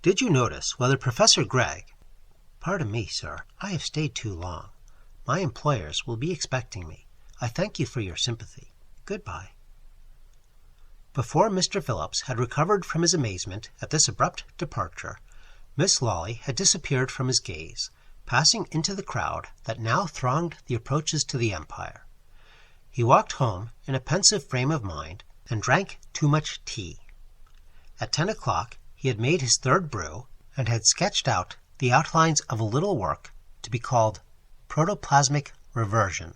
Did you notice whether Professor Gregg— Pardon me, sir, I have stayed too long. My employers will be expecting me. I thank you for your sympathy. Goodbye. Before Mr. Phillips had recovered from his amazement at this abrupt departure, Miss Lawley had disappeared from his gaze, passing into the crowd that now thronged the approaches to the Empire. He walked home in a pensive frame of mind and drank too much tea. At 10 o'clock he had made his third brew and had sketched out the outlines of a little work to be called Protoplasmic Reversion.